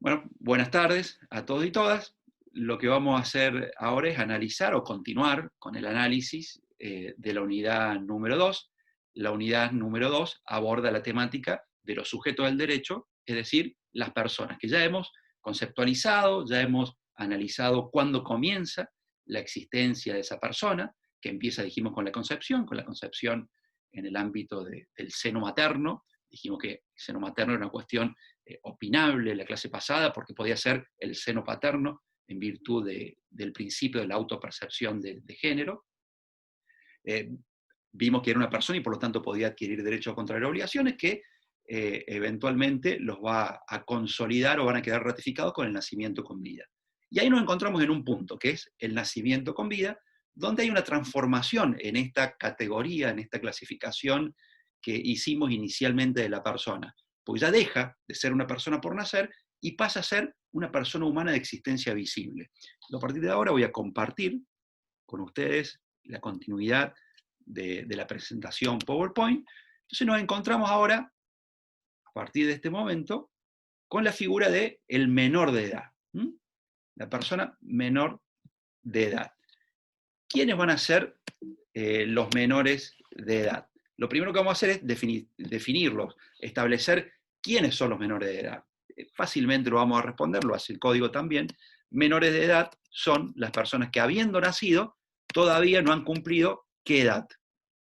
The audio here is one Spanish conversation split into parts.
Bueno, buenas tardes a todos y todas. Lo que vamos a hacer ahora es analizar o continuar con el análisis de la unidad número 2. La unidad número 2 aborda la temática de los sujetos del derecho, es decir, las personas, que ya hemos conceptualizado, ya hemos analizado cuándo comienza la existencia de esa persona, que empieza, dijimos, con la concepción en el ámbito del seno materno. Dijimos que el seno materno era una cuestión opinable la clase pasada, porque podía ser el seno paterno en virtud del principio de la autopercepción de género. Vimos que era una persona y por lo tanto podía adquirir derechos contra las obligaciones que eventualmente los va a consolidar o van a quedar ratificados con el nacimiento con vida. Y ahí nos encontramos en un punto, que es el nacimiento con vida, donde hay una transformación en esta categoría, en esta clasificación que hicimos inicialmente de la persona. Pues ya deja de ser una persona por nacer y pasa a ser una persona humana de existencia visible. A partir de ahora voy a compartir con ustedes la continuidad de la presentación PowerPoint. Entonces nos encontramos ahora, a partir de este momento, con la figura de el menor de edad. La persona menor de edad. ¿Quiénes van a ser los menores de edad? Lo primero que vamos a hacer es definirlos, establecer quiénes son los menores de edad. Fácilmente lo vamos a responder, lo hace el código también. Menores de edad son las personas que, habiendo nacido, todavía no han cumplido ¿qué edad?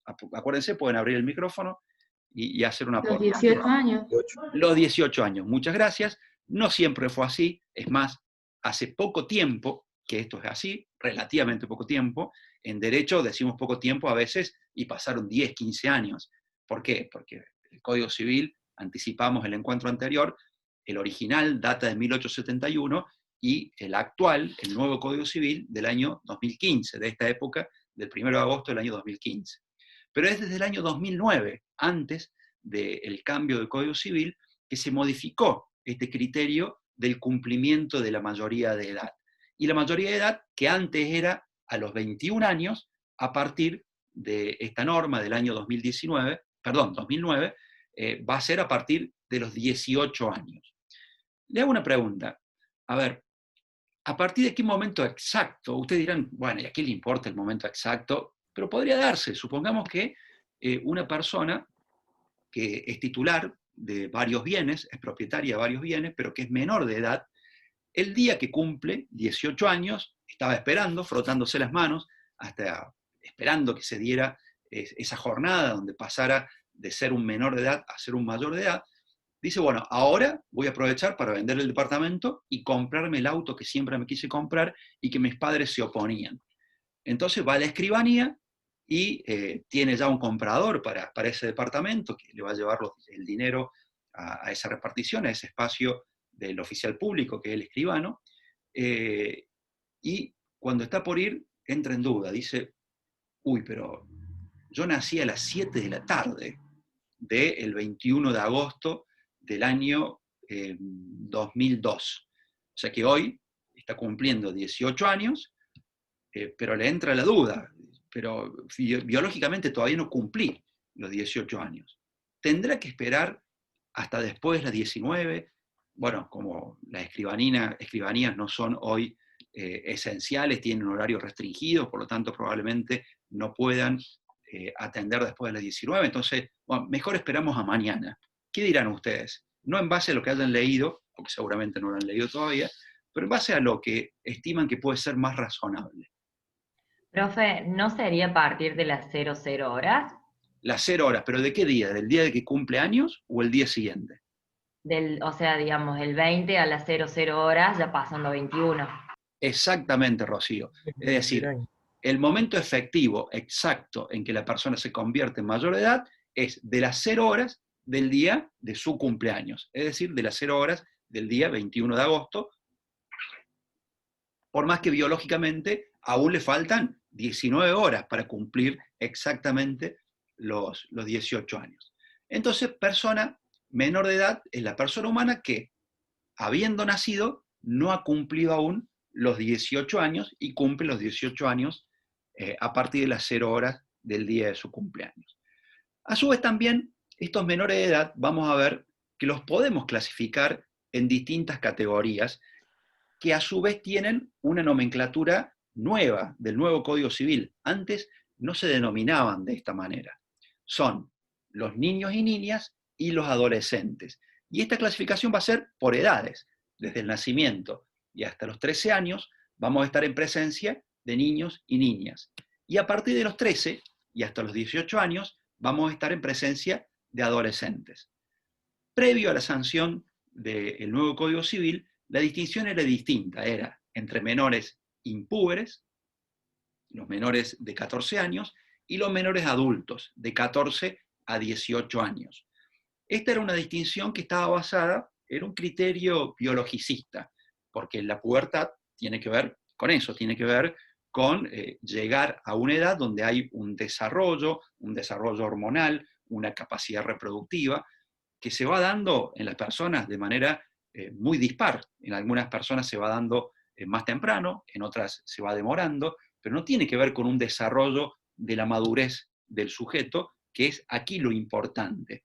Acuérdense, pueden abrir el micrófono y hacer un Los aporte. 18 años. Los 18 años. Muchas gracias. No siempre fue así. Es más, hace poco tiempo que esto es así, relativamente poco tiempo. En derecho decimos poco tiempo a veces y pasaron 10, 15 años. ¿Por qué? Porque el Código Civil, anticipamos el encuentro anterior, el original data de 1871 y el actual, el nuevo Código Civil, del año 2015, de esta época, del 1 de agosto del año 2015. Pero es desde el año 2009, antes del cambio del Código Civil, que se modificó este criterio del cumplimiento de la mayoría de edad. Y la mayoría de edad, que antes era a los 21 años, a partir de esta norma del año 2009, va a ser a partir de los 18 años. Le hago una pregunta. A ver, ¿a partir de qué momento exacto? Ustedes dirán, bueno, ¿y a qué le importa el momento exacto? Pero podría darse. Supongamos que una persona que es titular de varios bienes, es propietaria de varios bienes, pero que es menor de edad, el día que cumple 18 años, estaba esperando, frotándose las manos, hasta esperando que se diera esa jornada donde pasara de ser un menor de edad a ser un mayor de edad. Dice, bueno, ahora voy a aprovechar para vender el departamento y comprarme el auto que siempre me quise comprar y que mis padres se oponían. Entonces va a la escribanía y tiene ya un comprador para ese departamento que le va a llevar el dinero a esa repartición, a ese espacio del oficial público que es el escribano, y cuando está por ir, entra en duda, dice, uy, pero yo nací a las 7 de la tarde del 21 de agosto del año 2002. O sea que hoy está cumpliendo 18 años, pero le entra la duda, pero biológicamente todavía no cumplí los 18 años. ¿Tendrá que esperar hasta después de las 19? Bueno, como las escribanías no son hoy esenciales, tienen horarios restringidos, por lo tanto probablemente no puedan atender después de las 19, entonces, bueno, mejor esperamos a mañana. ¿Qué dirán ustedes? No en base a lo que hayan leído, porque seguramente no lo han leído todavía, pero en base a lo que estiman que puede ser más razonable. Profe, ¿no sería a partir de las 00 horas? Las 0 horas, pero ¿de qué día? ¿Del día de que cumple años o el día siguiente? O sea, digamos, el 20 a las 00 horas, ya pasando 21. Exactamente, Rocío. Es decir, el momento efectivo exacto en que la persona se convierte en mayor de edad es de las 0 horas del día de su cumpleaños, es decir, de las 0 horas del día 21 de agosto, por más que biológicamente aún le faltan 19 horas para cumplir exactamente los 18 años. Entonces, persona menor de edad es la persona humana que, habiendo nacido, no ha cumplido aún los 18 años y cumple los 18 años a partir de las 0 horas del día de su cumpleaños. A su vez también, estos menores de edad, vamos a ver que los podemos clasificar en distintas categorías, que a su vez tienen una nomenclatura nueva, del nuevo Código Civil. Antes no se denominaban de esta manera. Son los niños y niñas y los adolescentes. Y esta clasificación va a ser por edades. Desde el nacimiento y hasta los 13 años vamos a estar en presencia de niños y niñas. Y a partir de los 13 y hasta los 18 años vamos a estar en presencia de adolescentes. Previo a la sanción del nuevo Código Civil, la distinción era distinta, era entre menores impúberes, los menores de 14 años, y los menores adultos, de 14 a 18 años. Esta era una distinción que estaba basada en un criterio biologicista, porque la pubertad tiene que ver con eso, tiene que ver con llegar a una edad donde hay un desarrollo hormonal, una capacidad reproductiva, que se va dando en las personas de manera muy dispar. En algunas personas se va dando más temprano, en otras se va demorando, pero no tiene que ver con un desarrollo de la madurez del sujeto, que es aquí lo importante.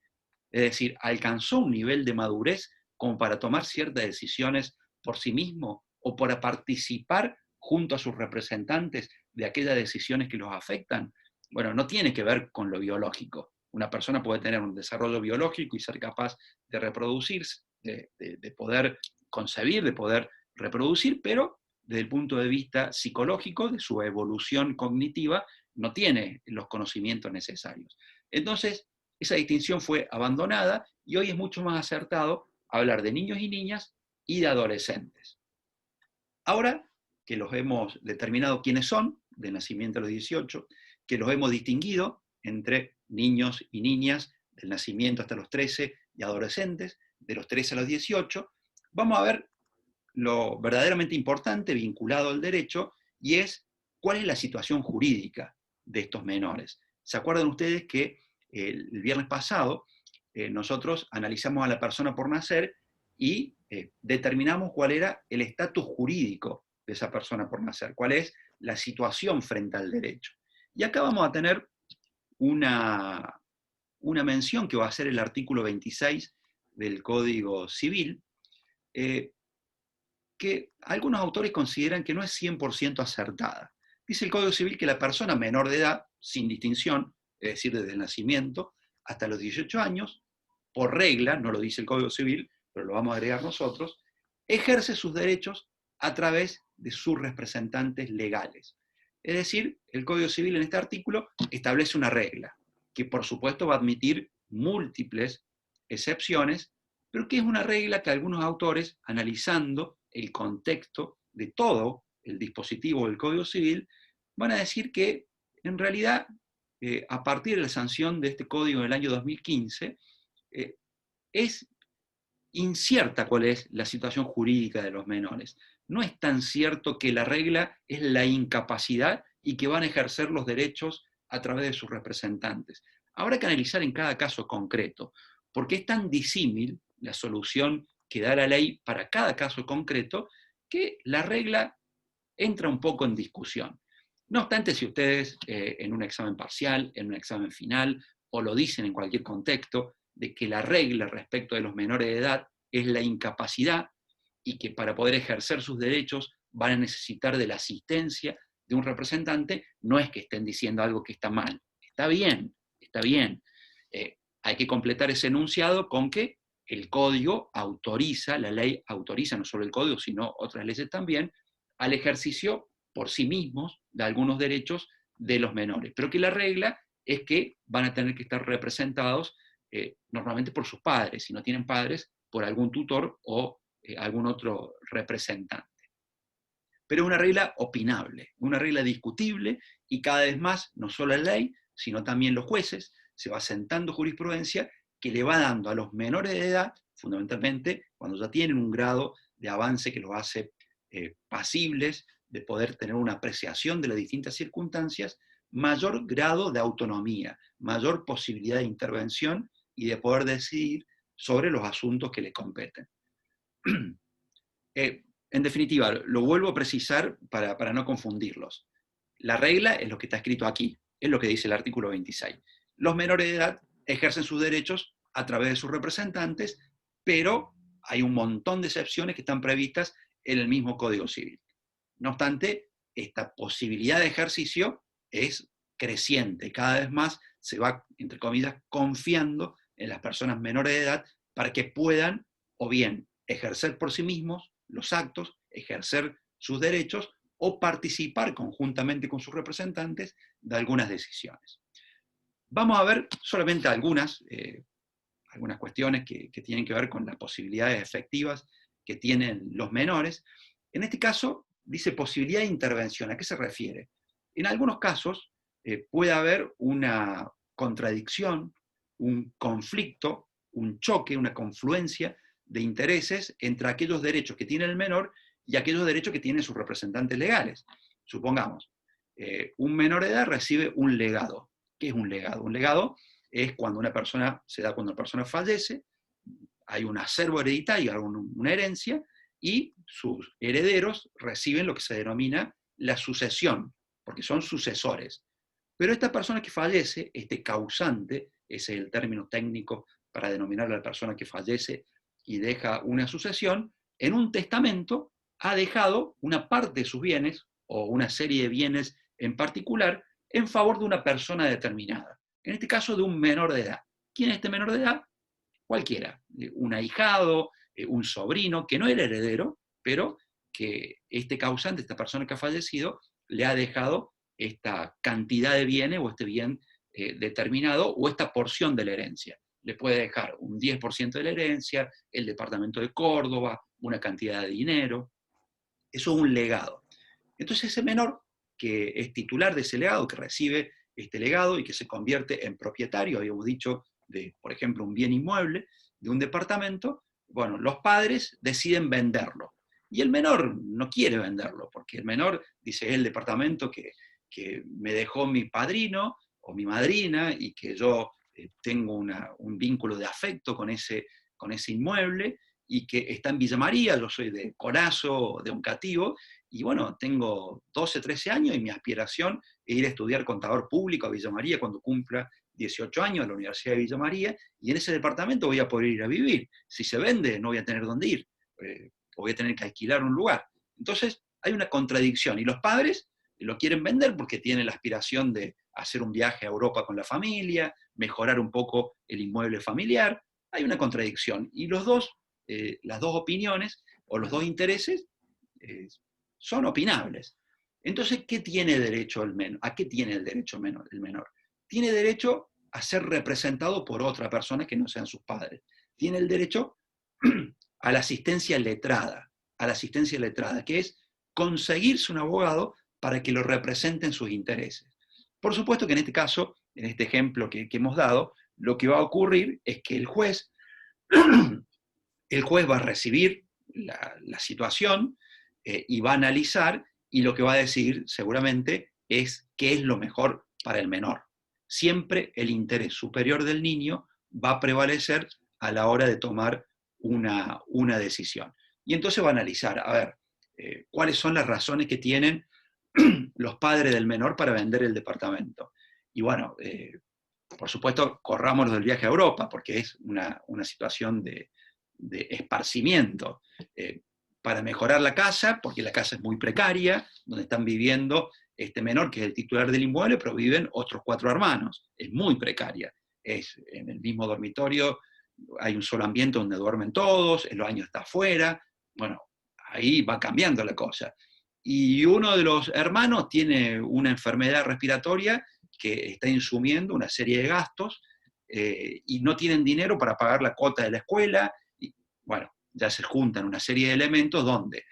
Es decir, alcanzó un nivel de madurez como para tomar ciertas decisiones por sí mismo o para participar junto a sus representantes de aquellas decisiones que los afectan. Bueno, no tiene que ver con lo biológico. Una persona puede tener un desarrollo biológico y ser capaz de reproducirse, de poder concebir, de poder reproducir, pero desde el punto de vista psicológico, de su evolución cognitiva, no tiene los conocimientos necesarios. Entonces, esa distinción fue abandonada y hoy es mucho más acertado hablar de niños y niñas y de adolescentes. Ahora que los hemos determinado quiénes son, de nacimiento a los 18, que los hemos distinguido entre niños y niñas del nacimiento hasta los 13 y adolescentes, de los 13 a los 18, vamos a ver lo verdaderamente importante vinculado al derecho, y es cuál es la situación jurídica de estos menores. ¿Se acuerdan ustedes que el viernes pasado nosotros analizamos a la persona por nacer y determinamos cuál era el estatus jurídico de esa persona por nacer, cuál es la situación frente al derecho? Y acá vamos a tener una mención que va a ser el artículo 26 del Código Civil, que algunos autores consideran que no es 100% acertada. Dice el Código Civil que la persona menor de edad, sin distinción, es decir, desde el nacimiento hasta los 18 años, por regla, no lo dice el Código Civil, pero lo vamos a agregar nosotros, ejerce sus derechos a través de sus representantes legales. Es decir, el Código Civil en este artículo establece una regla, que por supuesto va a admitir múltiples excepciones, pero que es una regla que algunos autores, analizando el contexto de todo el dispositivo del Código Civil, van a decir que en realidad, a partir de la sanción de este código del año 2015, es incierta cuál es la situación jurídica de los menores. No es tan cierto que la regla es la incapacidad y que van a ejercer los derechos a través de sus representantes. Habrá que analizar en cada caso concreto, porque es tan disímil la solución que da la ley para cada caso concreto, que la regla entra un poco en discusión. No obstante, si ustedes en un examen parcial, en un examen final, o lo dicen en cualquier contexto, de que la regla respecto de los menores de edad es la incapacidad y que para poder ejercer sus derechos van a necesitar de la asistencia de un representante, no es que estén diciendo algo que está mal. Está bien, está bien. Hay que completar ese enunciado con que el código autoriza, la ley autoriza no solo el código, sino otras leyes también, al ejercicio por sí mismos de algunos derechos de los menores. Pero que la regla es que van a tener que estar representados normalmente por sus padres, si no tienen padres, por algún tutor o algún otro representante. Pero es una regla opinable, una regla discutible, y cada vez más, no solo la ley, sino también los jueces, se va sentando jurisprudencia que le va dando a los menores de edad, fundamentalmente cuando ya tienen un grado de avance que los hace pasibles de poder tener una apreciación de las distintas circunstancias, mayor grado de autonomía, mayor posibilidad de intervención y de poder decidir sobre los asuntos que les competen. En definitiva, lo vuelvo a precisar para no confundirlos. La regla es lo que está escrito aquí, es lo que dice el artículo 26. Los menores de edad ejercen sus derechos a través de sus representantes, pero hay un montón de excepciones que están previstas en el mismo Código Civil. No obstante, esta posibilidad de ejercicio es creciente, cada vez más se va, entre comillas, confiando en las personas menores de edad para que puedan o bien ejercer por sí mismos los actos, ejercer sus derechos o participar conjuntamente con sus representantes de algunas decisiones. Vamos a ver solamente algunas cuestiones que tienen que ver con las posibilidades efectivas que tienen los menores. En este caso, dice posibilidad de intervención. ¿A qué se refiere? En algunos casos puede haber una contradicción, un conflicto, un choque, una confluencia de intereses entre aquellos derechos que tiene el menor y aquellos derechos que tienen sus representantes legales. Supongamos, un menor de edad recibe un legado. ¿Qué es un legado? Un legado es cuando una persona, se da cuando una persona fallece, hay un acervo hereditario, hay una herencia, y sus herederos reciben lo que se denomina la sucesión, porque son sucesores. Pero esta persona que fallece, este causante, ese es el término técnico para denominar a la persona que fallece y deja una sucesión, en un testamento ha dejado una parte de sus bienes, o una serie de bienes en particular, en favor de una persona determinada. En este caso, de un menor de edad. ¿Quién es este menor de edad? Cualquiera. Un ahijado, un sobrino, que no era heredero, pero que este causante, esta persona que ha fallecido, le ha dejado esta cantidad de bienes o este bien determinado o esta porción de la herencia. Le puede dejar un 10% de la herencia, el departamento de Córdoba, una cantidad de dinero. Eso es un legado. Entonces ese menor, que es titular de ese legado, que recibe este legado y que se convierte en propietario, habíamos dicho, de, por ejemplo, un bien inmueble, de un departamento, bueno, los padres deciden venderlo. Y el menor no quiere venderlo, porque el menor dice, es el departamento que me dejó mi padrino o mi madrina y que yo tengo un vínculo de afecto con ese inmueble, y que está en Villa María, yo soy de Corazo, de Oncativo, y bueno, tengo 12, 13 años y mi aspiración es ir a estudiar contador público a Villa María cuando cumpla 18 años a la Universidad de Villa María, y en ese departamento voy a poder ir a vivir. Si se vende, no voy a tener dónde ir, o voy a tener que alquilar un lugar. Entonces, hay una contradicción, y los padres lo quieren vender porque tienen la aspiración de hacer un viaje a Europa con la familia, mejorar un poco el inmueble familiar. Hay una contradicción, y las dos opiniones o los dos intereses son opinables. Entonces, ¿qué tiene derecho el menor? ¿A qué tiene el derecho el menor? Tiene derecho a ser representado por otra persona que no sean sus padres. Tiene el derecho a la asistencia letrada, que es conseguirse un abogado para que lo represente en sus intereses. Por supuesto que en este caso, en este ejemplo que hemos dado, lo que va a ocurrir es que el juez va a recibir la situación y va a analizar, y lo que va a decir seguramente es qué es lo mejor para el menor. Siempre el interés superior del niño va a prevalecer a la hora de tomar una decisión. Y entonces va a analizar, a ver, cuáles son las razones que tienen los padres del menor para vender el departamento. Y bueno, por supuesto, corrámonos del viaje a Europa, porque es una situación de esparcimiento, para mejorar la casa, porque la casa es muy precaria, donde están viviendo este menor, que es el titular del inmueble, pero viven otros 4 hermanos. Es muy precaria. Es en el mismo dormitorio, hay un solo ambiente donde duermen todos, el baño está afuera. Bueno, ahí va cambiando la cosa. Y uno de los hermanos tiene una enfermedad respiratoria que está insumiendo una serie de gastos, y no tienen dinero para pagar la cuota de la escuela. Y bueno, ya se juntan una serie de elementos donde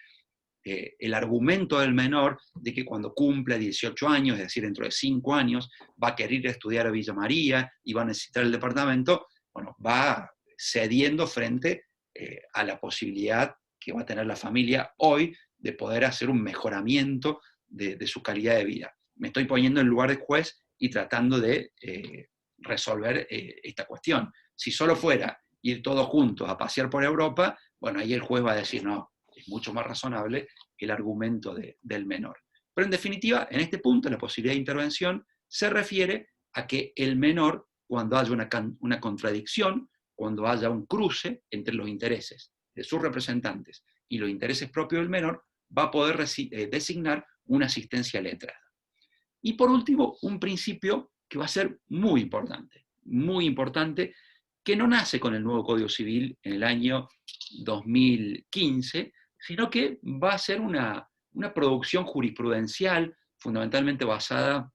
el argumento del menor de que cuando cumpla 18 años, es decir, dentro de 5 años, va a querer ir a estudiar a Villa María y va a necesitar el departamento, bueno, va cediendo frente a la posibilidad que va a tener la familia hoy de poder hacer un mejoramiento de su calidad de vida. Me estoy poniendo en lugar del juez y tratando de resolver esta cuestión. Si solo fuera ir todos juntos a pasear por Europa, bueno, ahí el juez va a decir, no, es mucho más razonable el argumento del menor. Pero en definitiva, en este punto, la posibilidad de intervención se refiere a que el menor, cuando haya una contradicción, cuando haya un cruce entre los intereses de sus representantes y los intereses propios del menor, va a poder designar una asistencia letrada. Y por último, un principio que va a ser muy importante, que no nace con el nuevo Código Civil en el año 2015, sino que va a ser una producción jurisprudencial fundamentalmente basada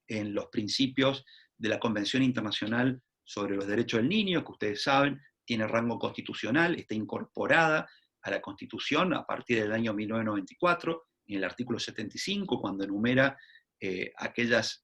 en los principios de la Convención Internacional sobre los Derechos del Niño, que ustedes saben, tiene rango constitucional, está incorporada a la Constitución a partir del año 1994, en el artículo 75, cuando enumera aquellos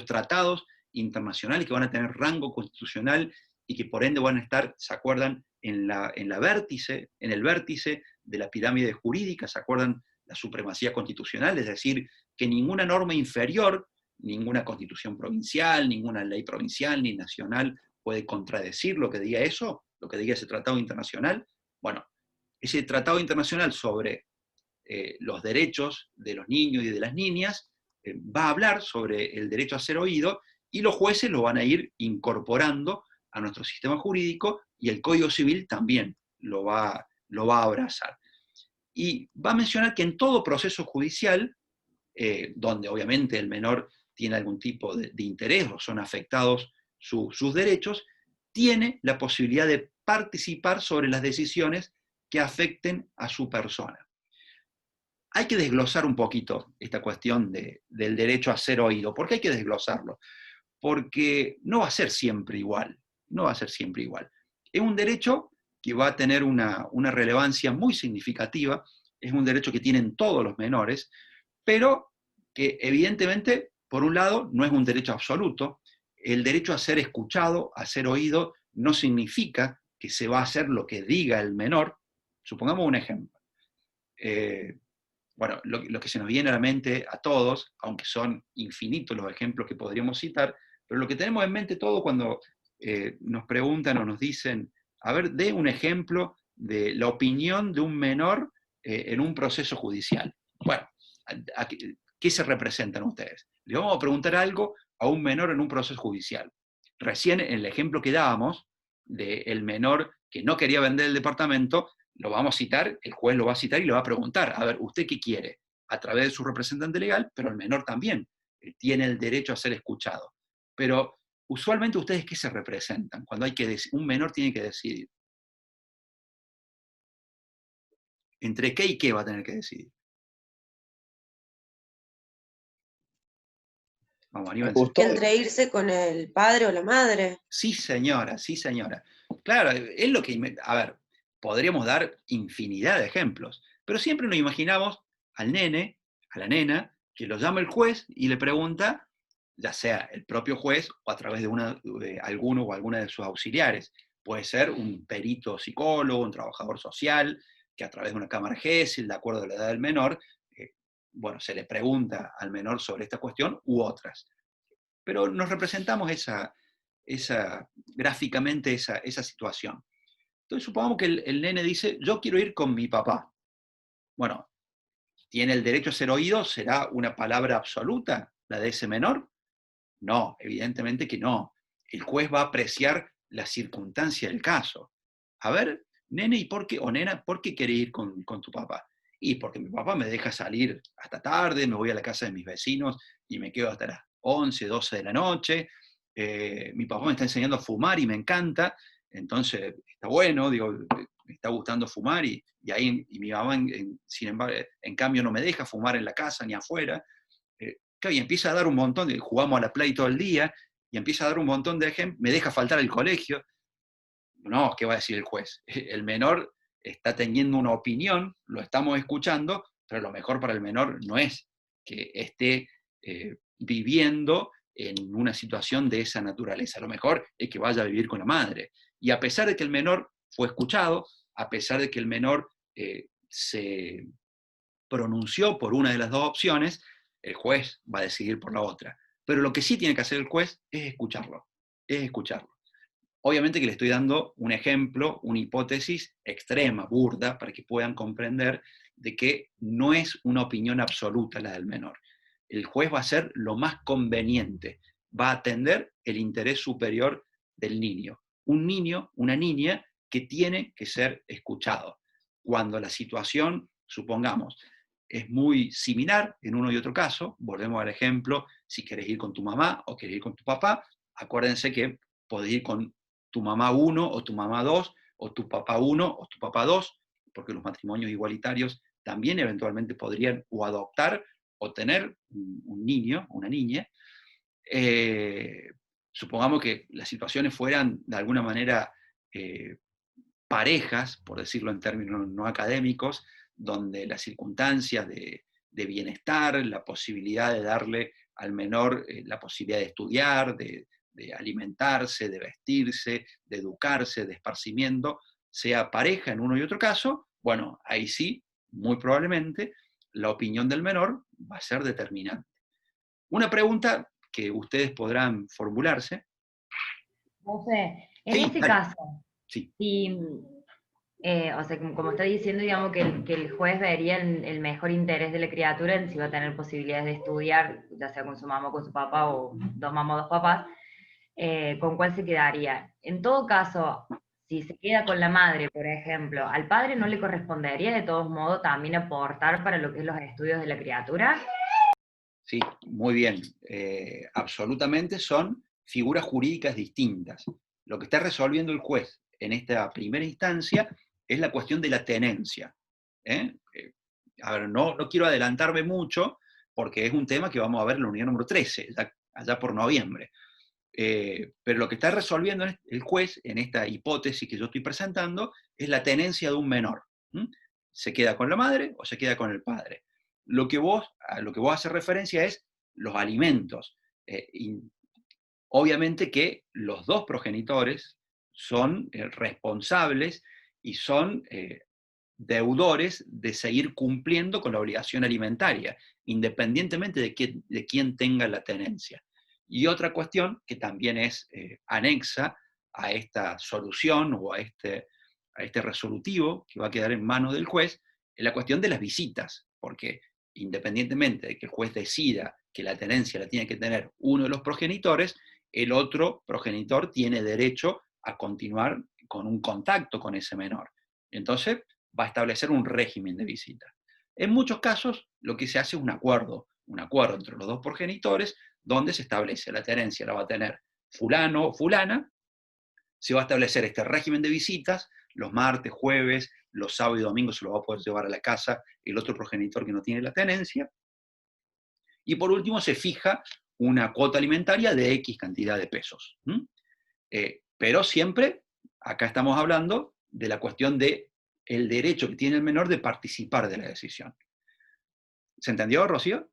tratados internacionales que van a tener rango constitucional y que por ende van a estar, ¿se acuerdan?, en el vértice de la pirámide jurídica, ¿se acuerdan? La supremacía constitucional, es decir, que ninguna norma inferior, ninguna constitución provincial, ninguna ley provincial ni nacional puede contradecir lo que diga eso, lo que diga ese tratado internacional. Bueno, ese tratado internacional sobre los derechos de los niños y de las niñas va a hablar sobre el derecho a ser oído, y los jueces lo van a ir incorporando a nuestro sistema jurídico, y el Código Civil también lo va a abrazar. Y va a mencionar que en todo proceso judicial, donde obviamente el menor tiene algún tipo de interés o son afectados sus derechos, tiene la posibilidad de participar sobre las decisiones que afecten a su persona. Hay que desglosar un poquito esta cuestión del derecho a ser oído. ¿Por qué hay que desglosarlo? Porque no va a ser siempre igual, no va a ser siempre igual. Es un derecho que va a tener una relevancia muy significativa, es un derecho que tienen todos los menores, pero que evidentemente, por un lado, no es un derecho absoluto. El derecho a ser escuchado, a ser oído, no significa que se va a hacer lo que diga el menor. Supongamos un ejemplo. Bueno, lo que se nos viene a la mente a todos, aunque son infinitos los ejemplos que podríamos citar, pero lo que tenemos en mente todo cuando nos preguntan o nos dicen, a ver, dé un ejemplo de la opinión de un menor en un proceso judicial. Bueno, ¿qué se representan ustedes? Le vamos a preguntar algo a un menor en un proceso judicial. Recién en el ejemplo que dábamos del menor que no quería vender el departamento, lo vamos a citar, el juez lo va a citar y le va a preguntar, a ver, ¿usted qué quiere? A través de su representante legal, pero el menor también tiene el derecho a ser escuchado. Pero usualmente ustedes, ¿qué se representan? Cuando un menor tiene que decidir. ¿Entre qué y qué va a tener que decidir? Vamos, anímense. Entre irse con el padre o la madre. Sí, señora, sí, señora. Claro, es lo que, a ver, podríamos dar infinidad de ejemplos, pero siempre nos imaginamos al nene, a la nena, que lo llama el juez y le pregunta, ya sea el propio juez o a través de alguno o alguna de sus auxiliares. Puede ser un perito psicólogo, un trabajador social, que a través de una cámara GESIL, de acuerdo a la edad del menor, bueno, se le pregunta al menor sobre esta cuestión u otras. Pero nos representamos gráficamente esa situación. Entonces supongamos que el nene dice, yo quiero ir con mi papá. Bueno, ¿tiene el derecho a ser oído? ¿Será una palabra absoluta la de ese menor? No, evidentemente que no. El juez va a apreciar la circunstancia del caso. A ver, nene, ¿y por qué, o nena, por qué querés ir con tu papá? Y porque mi papá me deja salir hasta tarde, me voy a la casa de mis vecinos y me quedo hasta las 11, 12 de la noche. Mi papá me está enseñando a fumar y me encanta, entonces está bueno, digo, me está gustando fumar y mi mamá, sin embargo, en cambio no me deja fumar en la casa ni afuera. Y empieza a dar un montón jugamos a la Play todo el día, y empieza a dar un montón de ejemplos, me deja faltar al colegio. No, ¿qué va a decir el juez? El menor está teniendo una opinión, lo estamos escuchando, pero lo mejor para el menor no es que esté viviendo en una situación de esa naturaleza. Lo mejor es que vaya a vivir con la madre. Y a pesar de que el menor fue escuchado, a pesar de que el menor se pronunció por una de las dos opciones, el juez va a decidir por la otra. Pero lo que sí tiene que hacer el juez es escucharlo. Obviamente que le estoy dando un ejemplo, una hipótesis extrema, burda, para que puedan comprender de que no es una opinión absoluta la del menor. El juez va a hacer lo más conveniente, va a atender el interés superior del niño. Un niño, una niña, que tiene que ser escuchado. Cuando la situación, supongamos, es muy similar en uno y otro caso, volvemos al ejemplo, si querés ir con tu mamá o querés ir con tu papá, acuérdense que podés ir con tu mamá 1 o tu mamá 2, o tu papá 1 o tu papá 2, porque los matrimonios igualitarios también eventualmente podrían o adoptar o tener un niño, una niña. Supongamos que las situaciones fueran de alguna manera parejas, por decirlo en términos no académicos, donde las circunstancias de bienestar, la posibilidad de darle al menor la posibilidad de estudiar, de alimentarse, de vestirse, de educarse, de esparcimiento, sea pareja en uno y otro caso, bueno, ahí sí, muy probablemente, la opinión del menor va a ser determinante. Una pregunta que ustedes podrán formularse. José, en Sí, ese dale. caso, Sí. si, o sea, como está diciendo, digamos que el juez vería el mejor interés de la criatura en si va a tener posibilidades de estudiar, ya sea con su mamá o con su papá, o dos mamás o dos papás, ¿con cuál se quedaría? En todo caso, si se queda con la madre, por ejemplo, ¿al padre no le correspondería de todos modos también aportar para lo que es los estudios de la criatura? Sí, muy bien. Absolutamente son figuras jurídicas distintas. Lo que está resolviendo el juez en esta primera instancia es la cuestión de la tenencia. ¿Eh? A ver, no quiero adelantarme mucho porque es un tema que vamos a ver en la unidad número 13, allá por noviembre. Pero lo que está resolviendo el juez en esta hipótesis que yo estoy presentando es la tenencia de un menor. ¿Mm? ¿Se queda con la madre o se queda con el padre? A lo que vos haces referencia es los alimentos. Obviamente que los dos progenitores son responsables y son deudores de seguir cumpliendo con la obligación alimentaria, independientemente de quién tenga la tenencia. Y otra cuestión que también es anexa a esta solución o a este resolutivo que va a quedar en manos del juez, es la cuestión de las visitas, porque independientemente de que el juez decida que la tenencia la tiene que tener uno de los progenitores, el otro progenitor tiene derecho a continuar con un contacto con ese menor. Entonces, va a establecer un régimen de visita. En muchos casos, lo que se hace es un acuerdo entre los dos progenitores, donde se establece la tenencia, la va a tener fulano o fulana, se va a establecer este régimen de visitas, los martes, jueves, los sábados y domingos se lo va a poder llevar a la casa el otro progenitor que no tiene la tenencia, y por último se fija una cuota alimentaria de X cantidad de pesos. Pero siempre, acá estamos hablando de la cuestión de el derecho que tiene el menor de participar de la decisión. ¿Se entendió, Rocío?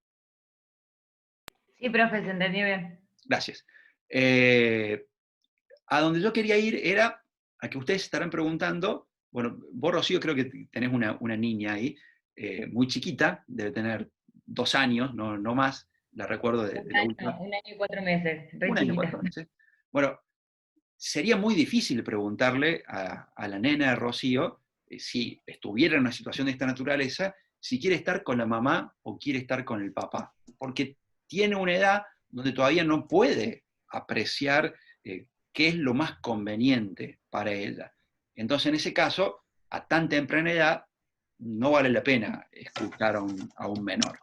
Sí, profe, se entendió bien. Gracias. A donde yo quería ir era a que ustedes estarán preguntando, bueno, vos, Rocío, creo que tenés una niña ahí, muy chiquita, debe tener 2 años, no más, la recuerdo de la última. Un año y 4 meses, re 1 año, chiquita. 4 meses. Bueno, sería muy difícil preguntarle a la nena de Rocío, si estuviera en una situación de esta naturaleza, si quiere estar con la mamá o quiere estar con el papá, porque tiene una edad donde todavía no puede apreciar qué es lo más conveniente para ella. Entonces, en ese caso, a tan temprana edad, no vale la pena escuchar a un menor.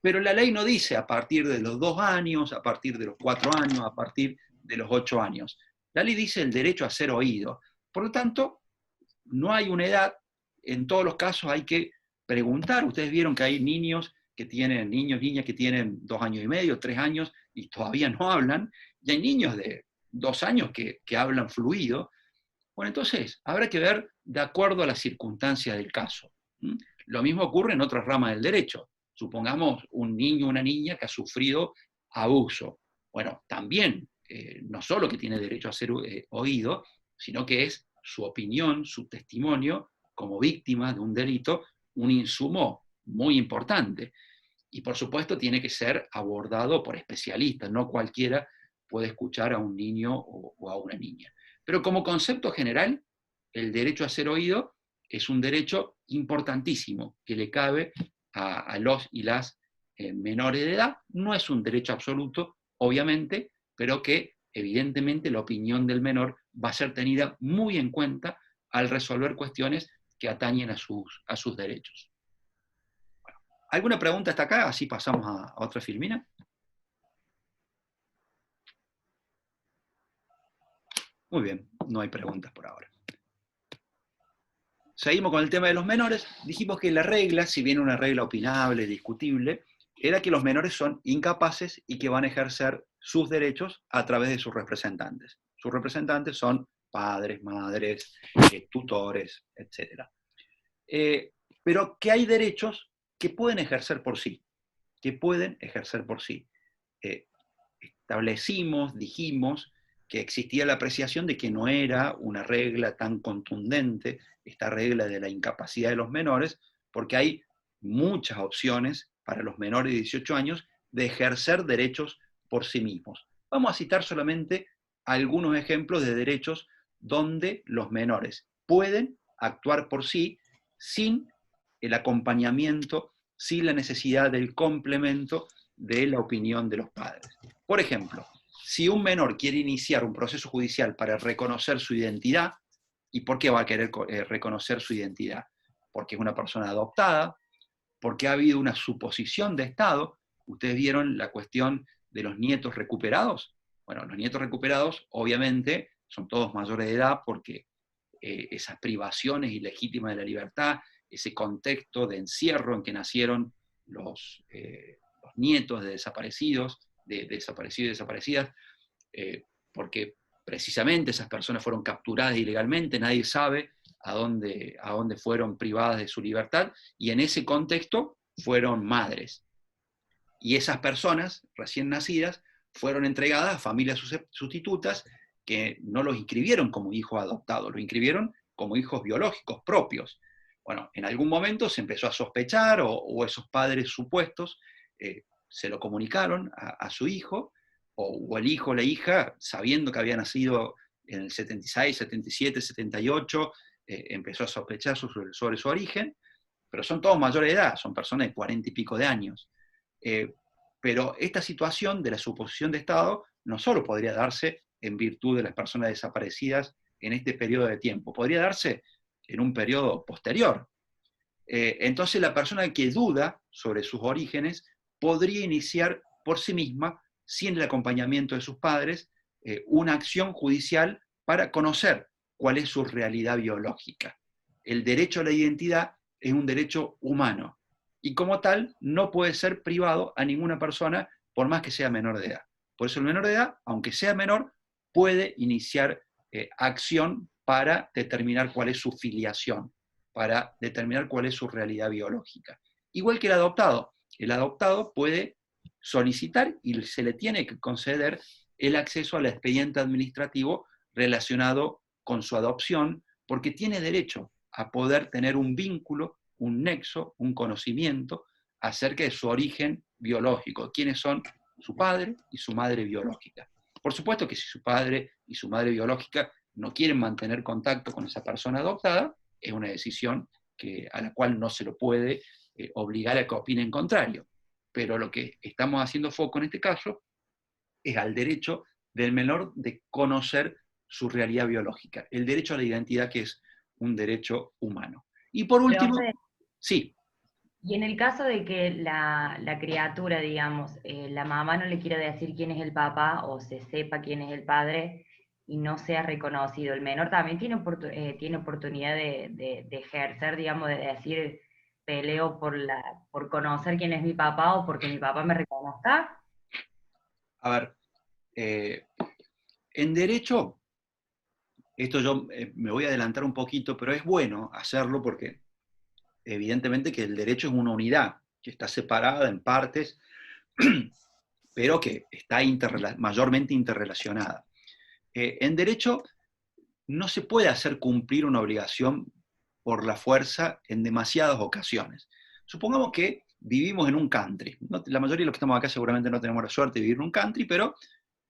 Pero la ley no dice a partir de los 2 años, a partir de los 4 años, a partir de los 8 años. La ley dice el derecho a ser oído. Por lo tanto, no hay una edad, en todos los casos hay que preguntar. Ustedes vieron que hay niños, niñas que tienen 2 años y medio, 3 años y todavía no hablan, y hay niños de 2 años que hablan fluido. Bueno, entonces, habrá que ver de acuerdo a las circunstancias del caso. Lo mismo ocurre en otras ramas del derecho. Supongamos un niño o una niña que ha sufrido abuso. Bueno, también, no solo que tiene derecho a ser oído, sino que es su opinión, su testimonio como víctima de un delito, un insumo muy importante. Y por supuesto tiene que ser abordado por especialistas, no cualquiera puede escuchar a un niño o a una niña. Pero como concepto general, el derecho a ser oído es un derecho importantísimo que le cabe a los y las menores de edad. No es un derecho absoluto, obviamente, pero que evidentemente la opinión del menor va a ser tenida muy en cuenta al resolver cuestiones que atañen a sus derechos. Bueno, ¿alguna pregunta hasta acá? Así pasamos a otra filmina. Muy bien, no hay preguntas por ahora. Seguimos con el tema de los menores. Dijimos que la regla, si bien una regla opinable, discutible, era que los menores son incapaces y que van a ejercer sus derechos a través de sus representantes. Sus representantes son padres, madres, tutores, etc. Pero que hay derechos que pueden ejercer por sí, que pueden ejercer por sí. Establecimos, dijimos, que existía la apreciación de que no era una regla tan contundente, esta regla de la incapacidad de los menores, porque hay muchas opciones para los menores de 18 años de ejercer derechos por sí mismos. Vamos a citar solamente algunos ejemplos de derechos donde los menores pueden actuar por sí sin el acompañamiento, sin la necesidad del complemento de la opinión de los padres. Por ejemplo, si un menor quiere iniciar un proceso judicial para reconocer su identidad, ¿y por qué va a querer reconocer su identidad? Porque es una persona adoptada, porque ha habido una suposición de Estado. ¿Ustedes vieron la cuestión de los nietos recuperados? Bueno, los nietos recuperados obviamente son todos mayores de edad porque esas privaciones ilegítimas de la libertad, ese contexto de encierro en que nacieron los nietos de desaparecidos, y desaparecidas, porque precisamente esas personas fueron capturadas ilegalmente, nadie sabe a dónde fueron privadas de su libertad, y en ese contexto fueron madres. Y esas personas recién nacidas fueron entregadas a familias sustitutas que no los inscribieron como hijos adoptados, los inscribieron como hijos biológicos propios. Bueno, en algún momento se empezó a sospechar, o esos padres supuestos se lo comunicaron a su hijo, o el hijo o la hija, sabiendo que había nacido en el 76, 77, 78, empezó a sospechar sobre su origen, pero son todos mayores de edad, son personas de 40 y pico de años. Pero esta situación de la suposición de Estado no solo podría darse en virtud de las personas desaparecidas en este periodo de tiempo, podría darse en un periodo posterior. Entonces la persona que duda sobre sus orígenes podría iniciar por sí misma, sin el acompañamiento de sus padres, una acción judicial para conocer cuál es su realidad biológica. El derecho a la identidad es un derecho humano, y como tal no puede ser privado a ninguna persona por más que sea menor de edad. Por eso el menor de edad, aunque sea menor, puede iniciar acción para determinar cuál es su filiación, para determinar cuál es su realidad biológica. Igual que el adoptado puede solicitar y se le tiene que conceder el acceso al expediente administrativo relacionado con su adopción, porque tiene derecho a poder tener un vínculo, un nexo, un conocimiento acerca de su origen biológico, quiénes son su padre y su madre biológica. Por supuesto que si su padre y su madre biológica no quieren mantener contacto con esa persona adoptada, es una decisión a la cual no se lo puede obligar a que opine en contrario. Pero lo que estamos haciendo foco en este caso es al derecho del menor de conocer su realidad biológica, el derecho a la identidad, que es un derecho humano. Y por último, sí. Y en el caso de que la criatura, digamos, la mamá no le quiera decir quién es el papá o se sepa quién es el padre y no sea reconocido, el menor también tiene oportunidad de ejercer, digamos, de decir, peleo por conocer quién es mi papá o porque mi papá me reconozca. A ver, en derecho, esto yo me voy a adelantar un poquito, pero es bueno hacerlo porque evidentemente que el derecho es una unidad, que está separada en partes, pero que está mayormente interrelacionada. En derecho no se puede hacer cumplir una obligación por la fuerza en demasiadas ocasiones. Supongamos que vivimos en un country. La mayoría de los que estamos acá seguramente no tenemos la suerte de vivir en un country, pero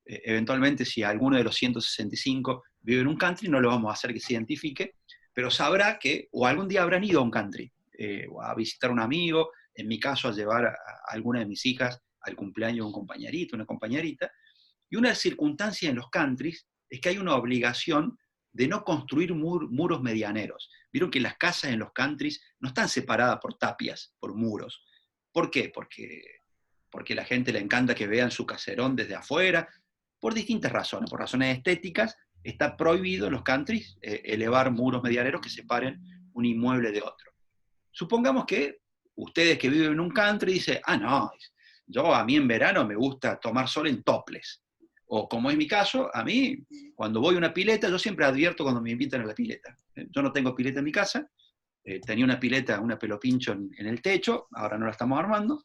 eventualmente si alguno de los 165 vive en un country, no lo vamos a hacer que se identifique, pero sabrá que, o algún día habrán ido a un country, a visitar a un amigo, en mi caso a llevar a alguna de mis hijas al cumpleaños de un compañerito, una compañerita, y una circunstancia en los countries es que hay una obligación de no construir muros medianeros. Vieron que las casas en los countries no están separadas por tapias, por muros. ¿Por qué? Porque a la gente le encanta que vean su caserón desde afuera, por distintas razones, por razones estéticas. Está prohibido en los countries elevar muros medianeros que separen un inmueble de otro. Supongamos que ustedes que viven en un country dicen, no, a mí en verano me gusta tomar sol en topless. O como es mi caso, a mí, cuando voy a una pileta, yo siempre advierto cuando me invitan a la pileta. Yo no tengo pileta en mi casa, tenía una pileta, una pelopincho en el techo, ahora no la estamos armando.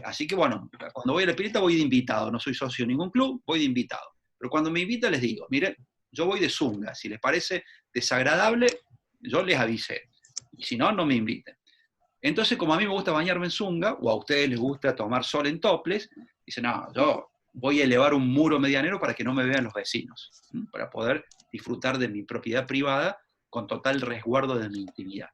Así que bueno, cuando voy a la pileta voy de invitado, no soy socio de ningún club, voy de invitado. Pero cuando me invitan les digo, miren, yo voy de zunga, si les parece desagradable, yo les avisé. Y si no, no me inviten. Entonces, como a mí me gusta bañarme en zunga, o a ustedes les gusta tomar sol en topless, dicen, no, yo voy a elevar un muro medianero para que no me vean los vecinos, para poder disfrutar de mi propiedad privada con total resguardo de mi intimidad.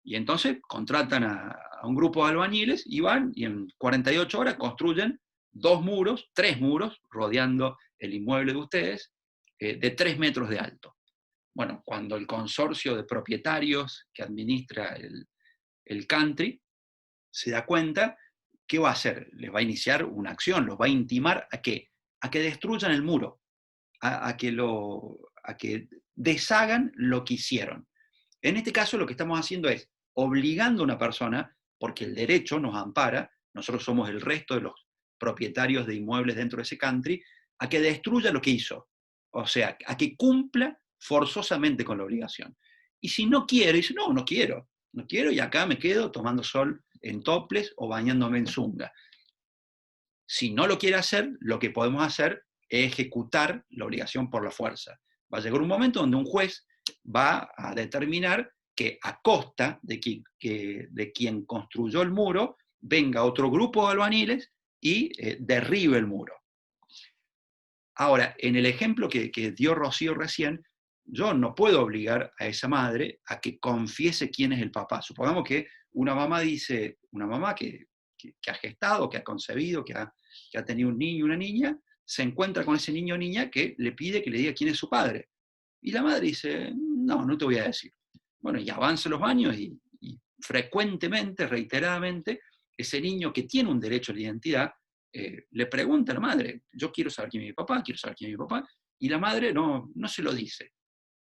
Y entonces contratan a un grupo de albañiles y van y en 48 horas construyen 3 muros rodeando el inmueble de ustedes de 3 metros de alto. Bueno, cuando el consorcio de propietarios que administra el country se da cuenta, ¿qué va a hacer? Les va a iniciar una acción, los va a intimar a qué? A que destruyan el muro, a que deshagan lo que hicieron. En este caso lo que estamos haciendo es obligando a una persona, porque el derecho nos ampara, nosotros somos el resto de los propietarios de inmuebles dentro de ese country, a que destruya lo que hizo. O sea, a que cumpla forzosamente con la obligación. Y si no quiere, dice, no quiero y acá me quedo tomando sol en topless o bañándome en zunga. Si no lo quiere hacer, lo que podemos hacer es ejecutar la obligación por la fuerza. Va a llegar un momento donde un juez va a determinar que a costa de quien construyó el muro, venga otro grupo de albañiles y derribe el muro. Ahora, en el ejemplo que dio Rocío recién, yo no puedo obligar a esa madre a que confiese quién es el papá. Supongamos que una mamá que ha gestado, que ha concebido, que ha tenido un niño y una niña, se encuentra con ese niño o niña que le pide que le diga quién es su padre. Y la madre dice, no te voy a decir. Bueno, y avanzan los años y frecuentemente, reiteradamente, ese niño que tiene un derecho a la identidad, le pregunta a la madre, yo quiero saber quién es mi papá, y la madre no se lo dice.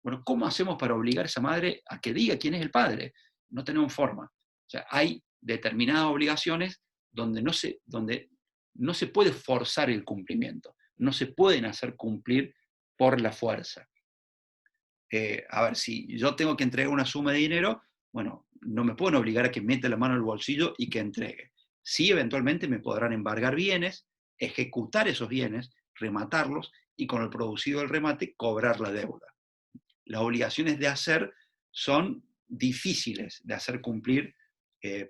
Bueno, ¿cómo hacemos para obligar a esa madre a que diga quién es el padre? No tenemos forma. O sea, hay determinadas obligaciones donde no se puede forzar el cumplimiento, no se pueden hacer cumplir por la fuerza. A ver, si yo tengo que entregar una suma de dinero, bueno, no me pueden obligar a que meta la mano en el bolsillo y que entregue. Sí, eventualmente me podrán embargar bienes, ejecutar esos bienes, rematarlos y con el producido del remate cobrar la deuda. Las obligaciones de hacer son difíciles de hacer cumplir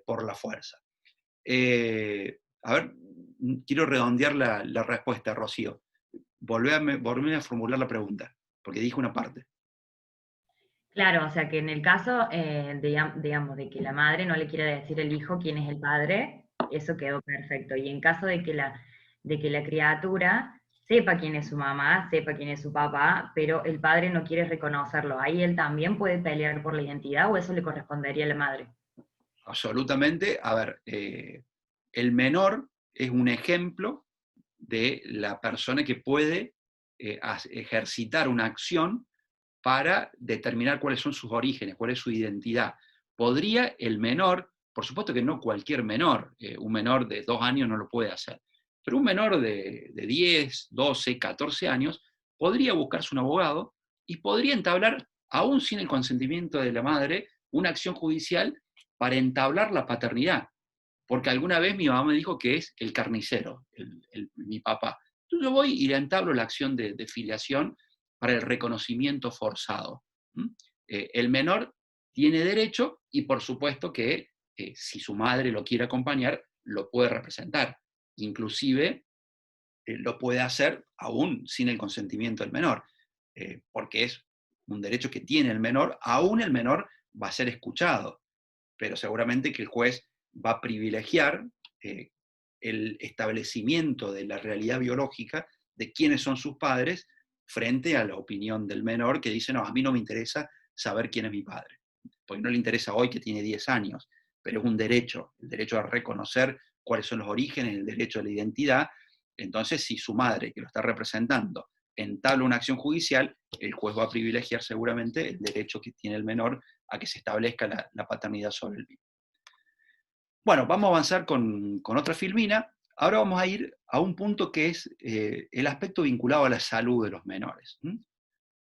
por la fuerza. A ver, quiero redondear la respuesta, Rocío. Volveme a formular la pregunta, porque dije una parte. Claro, o sea que en el caso, digamos, de que la madre no le quiera decir al hijo quién es el padre, eso quedó perfecto. Y en caso de que la criatura sepa quién es su mamá, sepa quién es su papá, pero el padre no quiere reconocerlo, ¿ahí él también puede pelear por la identidad o eso le correspondería a la madre? Absolutamente. A ver, el menor es un ejemplo de la persona que puede ejercitar una acción para determinar cuáles son sus orígenes, cuál es su identidad. ¿Podría el menor, por supuesto que no cualquier menor, un menor de 2 años no lo puede hacer, pero un menor de 10, 12, 14 años podría buscarse un abogado y podría entablar, aún sin el consentimiento de la madre, una acción judicial para entablar la paternidad. Porque alguna vez mi mamá me dijo que es el carnicero, mi papá. Entonces yo voy y le entablo la acción de filiación para el reconocimiento forzado. El menor tiene derecho y por supuesto que si su madre lo quiere acompañar, lo puede representar. Inclusive lo puede hacer aún sin el consentimiento del menor, porque es un derecho que tiene el menor, aún el menor va a ser escuchado, pero seguramente que el juez va a privilegiar el establecimiento de la realidad biológica de quiénes son sus padres frente a la opinión del menor que dice, no, a mí no me interesa saber quién es mi padre, porque no le interesa hoy que tiene 10 años, pero es un derecho, el derecho a reconocer cuáles son los orígenes, el derecho a la identidad. Entonces, si su madre, que lo está representando, entabla una acción judicial, el juez va a privilegiar seguramente el derecho que tiene el menor a que se establezca la paternidad sobre el mismo. Bueno, vamos a avanzar con otra filmina. Ahora vamos a ir a un punto que es el aspecto vinculado a la salud de los menores.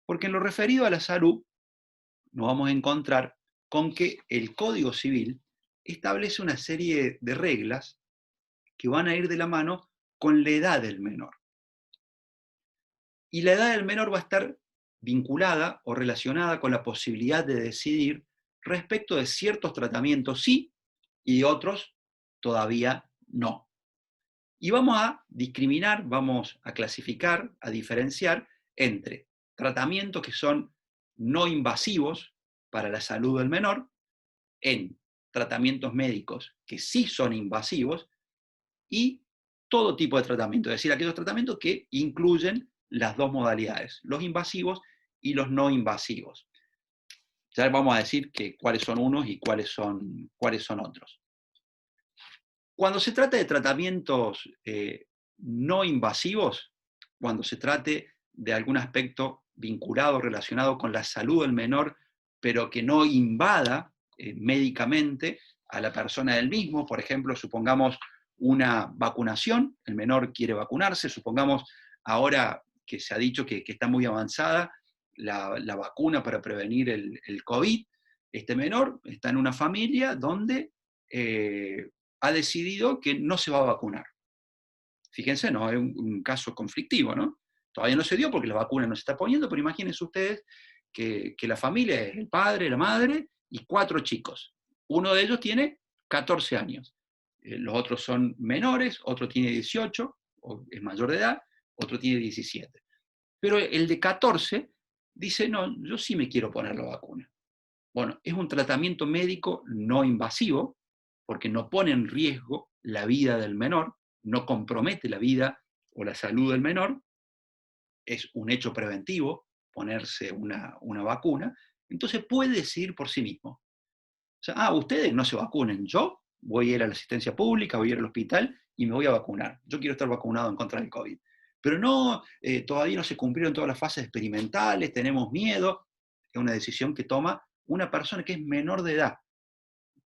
Porque en lo referido a la salud, nos vamos a encontrar con que el Código Civil establece una serie de reglas que van a ir de la mano con la edad del menor. Y la edad del menor va a estar vinculada o relacionada con la posibilidad de decidir respecto de ciertos tratamientos sí y de otros todavía no. Y vamos a discriminar, vamos a clasificar, a diferenciar entre tratamientos que son no invasivos para la salud del menor, en tratamientos médicos que sí son invasivos, y todo tipo de tratamiento, es decir, aquellos tratamientos que incluyen las dos modalidades, los invasivos y los no invasivos. Ya vamos a decir cuáles son unos y cuáles son otros. Cuando se trata de tratamientos no invasivos, cuando se trate de algún aspecto vinculado, relacionado con la salud del menor, pero que no invada médicamente a la persona del mismo, por ejemplo, supongamos una vacunación, el menor quiere vacunarse, supongamos ahora que se ha dicho que está muy avanzada la vacuna para prevenir el COVID, este menor está en una familia donde ha decidido que no se va a vacunar. Fíjense, ¿no? Es un caso conflictivo, ¿no? Todavía no se dio porque la vacuna no se está poniendo, pero imagínense ustedes que la familia es el padre, la madre y 4 chicos. Uno de ellos tiene 14 años. Los otros son menores, otro tiene 18, o es mayor de edad, otro tiene 17. Pero el de 14 dice, no, yo sí me quiero poner la vacuna. Bueno, es un tratamiento médico no invasivo, porque no pone en riesgo la vida del menor, no compromete la vida o la salud del menor, es un hecho preventivo ponerse una vacuna, entonces puede decidir por sí mismo. O sea, ustedes no se vacunen, yo voy a ir a la asistencia pública, voy a ir al hospital y me voy a vacunar. Yo quiero estar vacunado en contra del COVID. Pero no, todavía no se cumplieron todas las fases experimentales, tenemos miedo. Es una decisión que toma una persona que es menor de edad.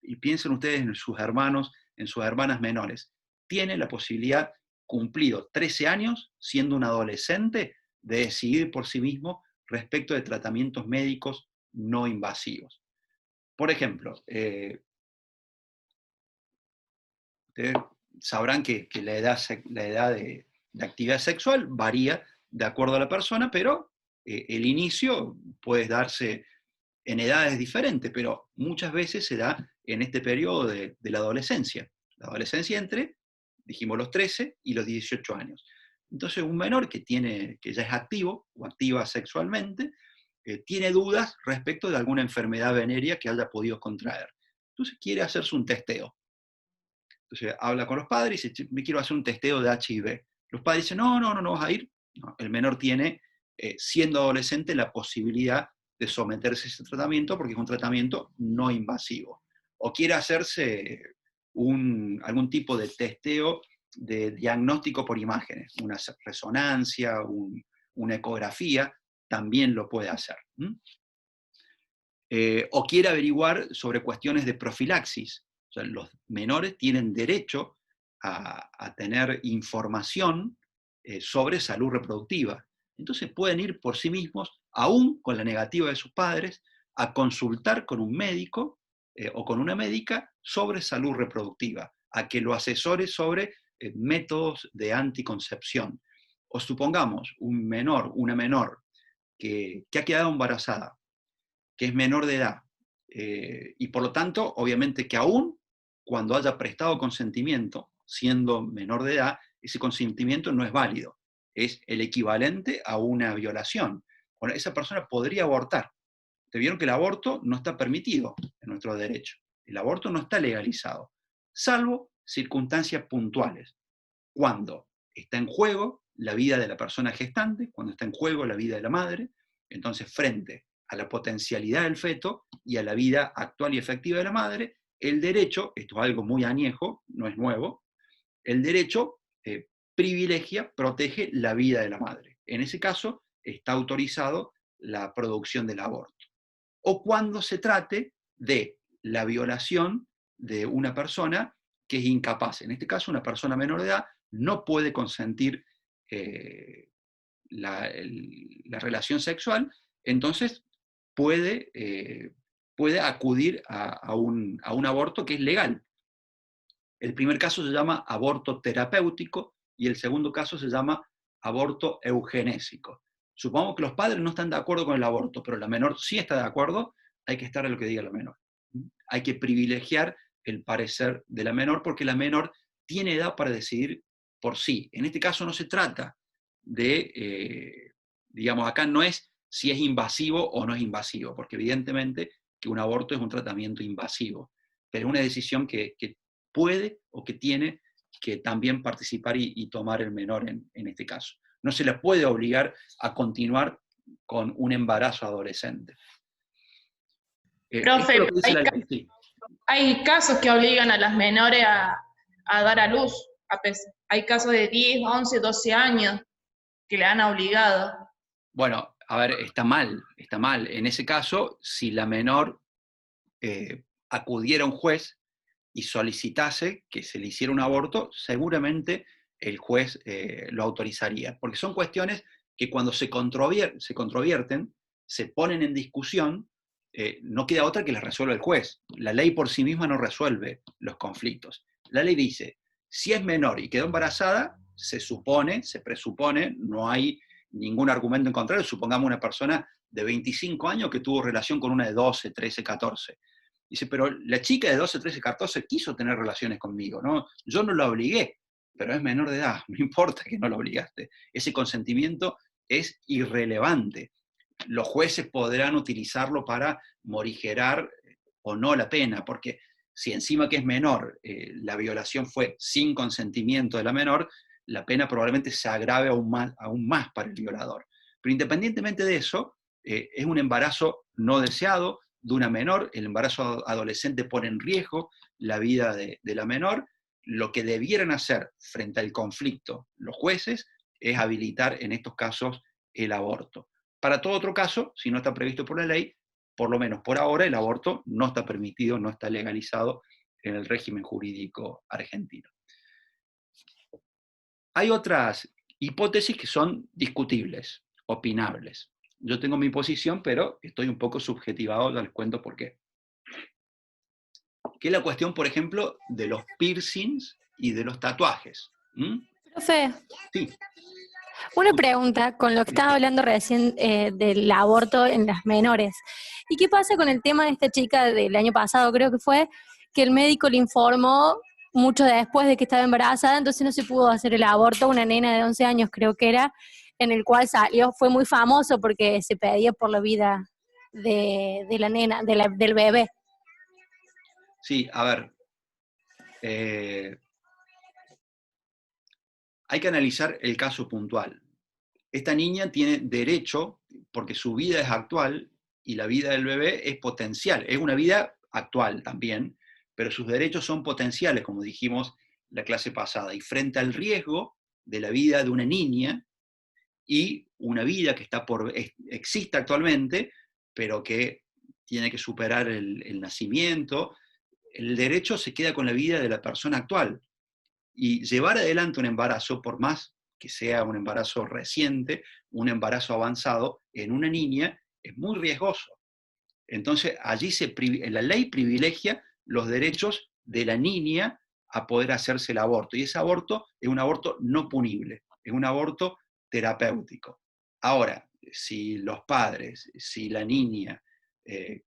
Y piensen ustedes en sus hermanos, en sus hermanas menores. Tiene la posibilidad, cumplido 13 años, siendo un adolescente, de decidir por sí mismo respecto de tratamientos médicos no invasivos. Por ejemplo, ustedes sabrán que la edad de actividad sexual varía de acuerdo a la persona, pero el inicio puede darse en edades diferentes, pero muchas veces se da en este periodo de la adolescencia. La adolescencia entre, dijimos, los 13 y los 18 años. Entonces, un menor que ya es activo o activa sexualmente, tiene dudas respecto de alguna enfermedad venérea que haya podido contraer. Entonces quiere hacerse un testeo. Entonces habla con los padres y dice, me quiero hacer un testeo de HIV. Los padres dicen, no vas a ir. No, el menor tiene, siendo adolescente, la posibilidad de someterse a ese tratamiento porque es un tratamiento no invasivo. O quiere hacerse algún tipo de testeo de diagnóstico por imágenes, una resonancia, una ecografía, también lo puede hacer. O quiere averiguar sobre cuestiones de profilaxis. O sea, los menores tienen derecho a tener información sobre salud reproductiva. Entonces pueden ir por sí mismos, aún con la negativa de sus padres, a consultar con un médico o con una médica sobre salud reproductiva, a que lo asesore sobre métodos de anticoncepción. O supongamos una menor que ha quedado embarazada, que es menor de edad, y por lo tanto, obviamente que aún cuando haya prestado consentimiento, siendo menor de edad, ese consentimiento no es válido, es el equivalente a una violación. Bueno, esa persona podría abortar. Te vieron que el aborto no está permitido en nuestro derecho. El aborto no está legalizado, salvo circunstancias puntuales, cuando está en juego la vida de la persona gestante, cuando está en juego la vida de la madre. Entonces, frente a la potencialidad del feto y a la vida actual y efectiva de la madre, el derecho, esto es algo muy añejo, no es nuevo, el derecho privilegia, protege la vida de la madre. En ese caso, está autorizado la producción del aborto. O cuando se trate de la violación de una persona que es incapaz. En este caso, una persona menor de edad no puede consentir la relación sexual, entonces puede acudir a un aborto que es legal. El primer caso se llama aborto terapéutico y el segundo caso se llama aborto eugenésico. Supongamos que los padres no están de acuerdo con el aborto, pero la menor sí está de acuerdo, hay que estar a lo que diga la menor. Hay que privilegiar el parecer de la menor porque la menor tiene edad para decidir por sí. En este caso no se trata de, digamos, acá no es si es invasivo o no es invasivo, porque evidentemente que un aborto es un tratamiento invasivo, pero es una decisión que puede o que tiene que también participar y tomar el menor en este caso. No se le puede obligar a continuar con un embarazo adolescente. Profe, esto es lo que dice la ley, sí. hay casos que obligan a las menores a dar a luz. Hay casos de 10, 11, 12 años que le han obligado. Bueno, a ver, está mal, está mal. En ese caso, si la menor acudiera a un juez y solicitase que se le hiciera un aborto, seguramente el juez lo autorizaría, porque son cuestiones que cuando se controvierten, se ponen en discusión, no queda otra que las resuelva el juez. La ley por sí misma no resuelve los conflictos. La ley dice, si es menor y quedó embarazada, se supone, se presupone, no hay ningún argumento en contrario, supongamos una persona de 25 años que tuvo relación con una de 12, 13, 14. Dice, pero la chica de 12, 13, 14 quiso tener relaciones conmigo, ¿no? Yo no la obligué, pero es menor de edad, no importa que no la obligaste. Ese consentimiento es irrelevante. Los jueces podrán utilizarlo para morigerar o no la pena, porque si encima que es menor, la violación fue sin consentimiento de la menor, la pena probablemente se agrave aún más para el violador. Pero independientemente de eso, es un embarazo no deseado de una menor, el embarazo adolescente pone en riesgo la vida de la menor. Lo que debieran hacer frente al conflicto los jueces es habilitar en estos casos el aborto. Para todo otro caso, si no está previsto por la ley, por lo menos por ahora el aborto no está permitido, no está legalizado en el régimen jurídico argentino. Hay otras hipótesis que son discutibles, opinables. Yo tengo mi posición, pero estoy un poco subjetivado, ya les cuento por qué. Que es la cuestión, por ejemplo, de los piercings y de los tatuajes. Profe, Sí. una pregunta con lo que estaba hablando recién del aborto en las menores. ¿Y qué pasa con el tema de esta chica del año pasado, creo que fue, que el médico le informó mucho después de que estaba embarazada, entonces no se pudo hacer el aborto, una nena de 11 años creo que era, en el cual salió, fue muy famoso porque se pedía por la vida de la nena, del bebé? Sí, a ver. Hay que analizar el caso puntual. Esta niña tiene derecho, porque su vida es actual y la vida del bebé es potencial. Es una vida actual también, pero sus derechos son potenciales, como dijimos la clase pasada. Y frente al riesgo de la vida de una niña y una vida que existe actualmente, pero que tiene que superar el nacimiento, el derecho se queda con la vida de la persona actual. Y llevar adelante un embarazo, por más que sea un embarazo reciente, un embarazo avanzado, en una niña, es muy riesgoso. Entonces, allí la ley privilegia los derechos de la niña a poder hacerse el aborto. Y ese aborto es un aborto no punible, es un aborto terapéutico. Ahora, si los padres, si la niña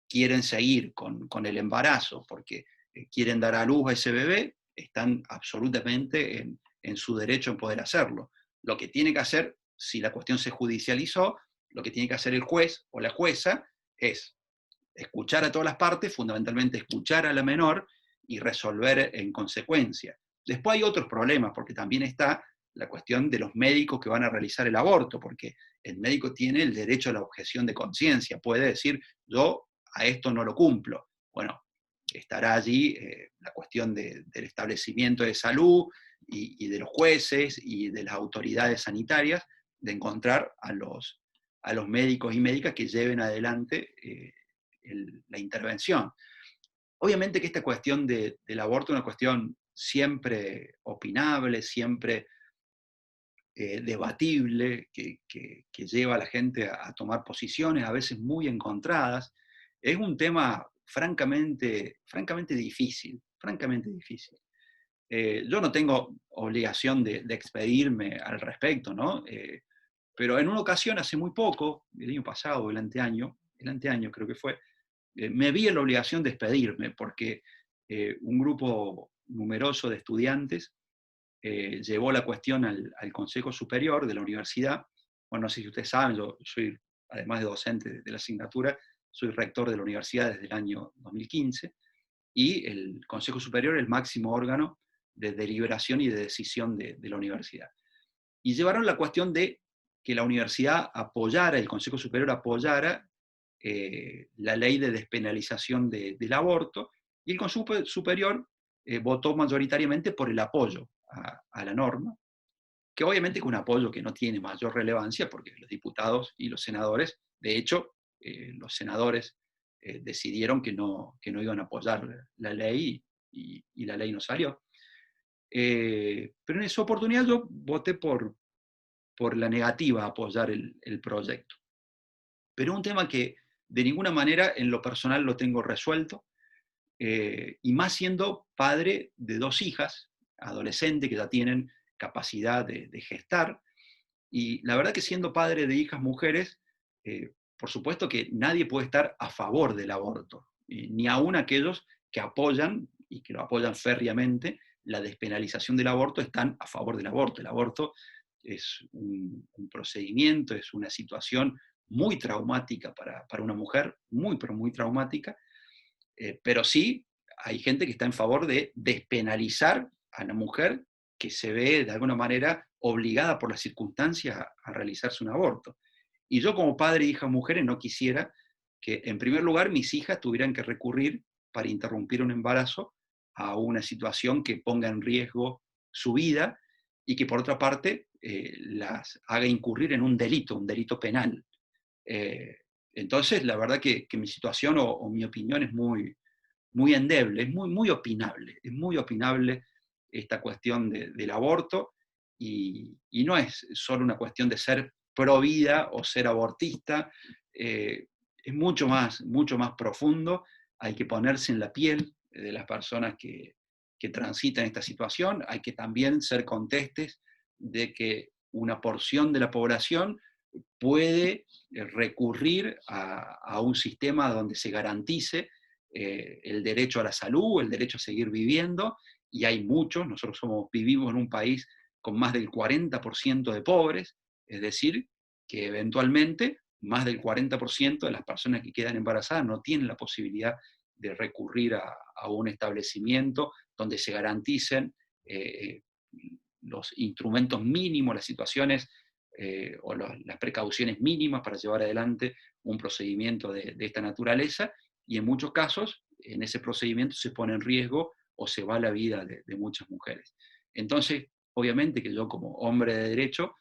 quieren seguir con el embarazo porque quieren dar a luz a ese bebé, están absolutamente en su derecho en poder hacerlo. Lo que tiene que hacer, si la cuestión se judicializó, lo que tiene que hacer el juez o la jueza es escuchar a todas las partes, fundamentalmente escuchar a la menor y resolver en consecuencia. Después hay otros problemas, porque también está la cuestión de los médicos que van a realizar el aborto, porque el médico tiene el derecho a la objeción de conciencia, puede decir, yo a esto no lo cumplo. Bueno, estará allí la cuestión del establecimiento de salud y de los jueces y de las autoridades sanitarias de encontrar a los médicos y médicas que lleven adelante la intervención. Obviamente que esta cuestión del aborto es una cuestión siempre opinable, siempre debatible, que lleva a la gente a tomar posiciones a veces muy encontradas. Es un tema francamente difícil, francamente difícil. Yo no tengo obligación de expedirme al respecto, ¿no? Pero en una ocasión, hace muy poco, el año pasado, el anteaño creo que fue, me vi en la obligación de despedirme, porque un grupo numeroso de estudiantes llevó la cuestión al Consejo Superior de la universidad. Bueno, no sé si ustedes saben, yo soy, además de docente de la asignatura, soy rector de la universidad desde el año 2015, y el Consejo Superior es el máximo órgano de deliberación y de decisión de la universidad. Y llevaron la cuestión de que la universidad apoyara, el Consejo Superior apoyara la ley de despenalización del aborto, y el Consejo Superior votó mayoritariamente por el apoyo a la norma, que obviamente es un apoyo que no tiene mayor relevancia, porque los diputados y los senadores, de hecho, los senadores decidieron que no iban a apoyar la ley, y la ley no salió. Pero en esa oportunidad yo voté por la negativa a apoyar el proyecto. Pero es un tema que de ninguna manera en lo personal lo tengo resuelto, y más siendo padre de 2 hijas, adolescentes que ya tienen capacidad de gestar, y la verdad que siendo padre de hijas mujeres, por supuesto que nadie puede estar a favor del aborto, ni aún aquellos que apoyan, y que lo apoyan férreamente, la despenalización del aborto, están a favor del aborto. El aborto es un procedimiento, es una situación muy traumática para una mujer, pero muy traumática, pero sí hay gente que está en favor de despenalizar a la mujer que se ve de alguna manera obligada por las circunstancias a realizarse un aborto. Y yo, como padre de hijas mujeres, no quisiera que, en primer lugar, mis hijas tuvieran que recurrir para interrumpir un embarazo a una situación que ponga en riesgo su vida, y que por otra parte las haga incurrir en un delito penal. Entonces, la verdad que mi situación o mi opinión es muy, muy endeble, es muy opinable esta cuestión del aborto, y no es solo una cuestión de ser pro vida o ser abortista, es mucho más profundo. Hay que ponerse en la piel de las personas que transitan esta situación, hay que también ser conscientes de que una porción de la población puede recurrir a un sistema donde se garantice el derecho a la salud, el derecho a seguir viviendo, y hay muchos. Nosotros vivimos en un país con más del 40% de pobres, es decir, que eventualmente más del 40% de las personas que quedan embarazadas no tienen la posibilidad de recurrir a un establecimiento donde se garanticen los instrumentos mínimos, las situaciones o las precauciones mínimas para llevar adelante un procedimiento de esta naturaleza, y en muchos casos en ese procedimiento se pone en riesgo o se va la vida de muchas mujeres. Entonces, obviamente que yo, como hombre de derecho,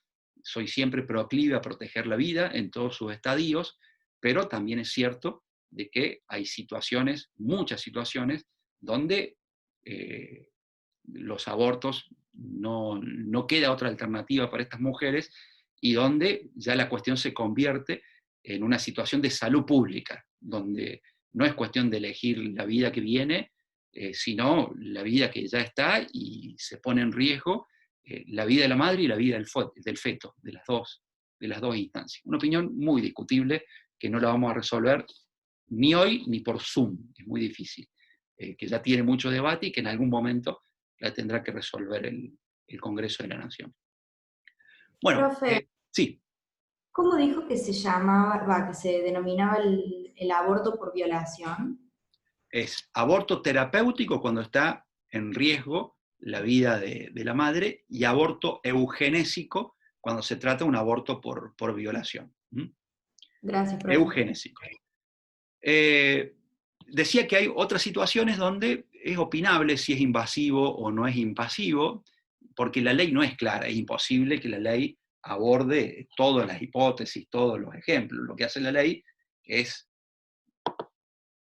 soy siempre proclive a proteger la vida en todos sus estadios, pero también es cierto de que hay situaciones, muchas situaciones, donde los abortos no queda otra alternativa para estas mujeres, y donde ya la cuestión se convierte en una situación de salud pública, donde no es cuestión de elegir la vida que viene, sino la vida que ya está, y se pone en riesgo la vida de la madre y la vida del feto, de las dos instancias. Una opinión muy discutible, que no la vamos a resolver ni hoy ni por Zoom, es muy difícil, que ya tiene mucho debate y que en algún momento la tendrá que resolver el Congreso de la Nación. Bueno, Profe, sí. ¿cómo dijo que se llamaba, que se denominaba el aborto por violación? Es aborto terapéutico cuando está en riesgo la vida de la madre, y aborto eugenésico cuando se trata de un aborto por violación. Gracias, profe. Eugenésico. Decía que hay otras situaciones donde es opinable si es invasivo o no es invasivo, porque la ley no es clara, es imposible que la ley aborde todas las hipótesis, todos los ejemplos. Lo que hace la ley es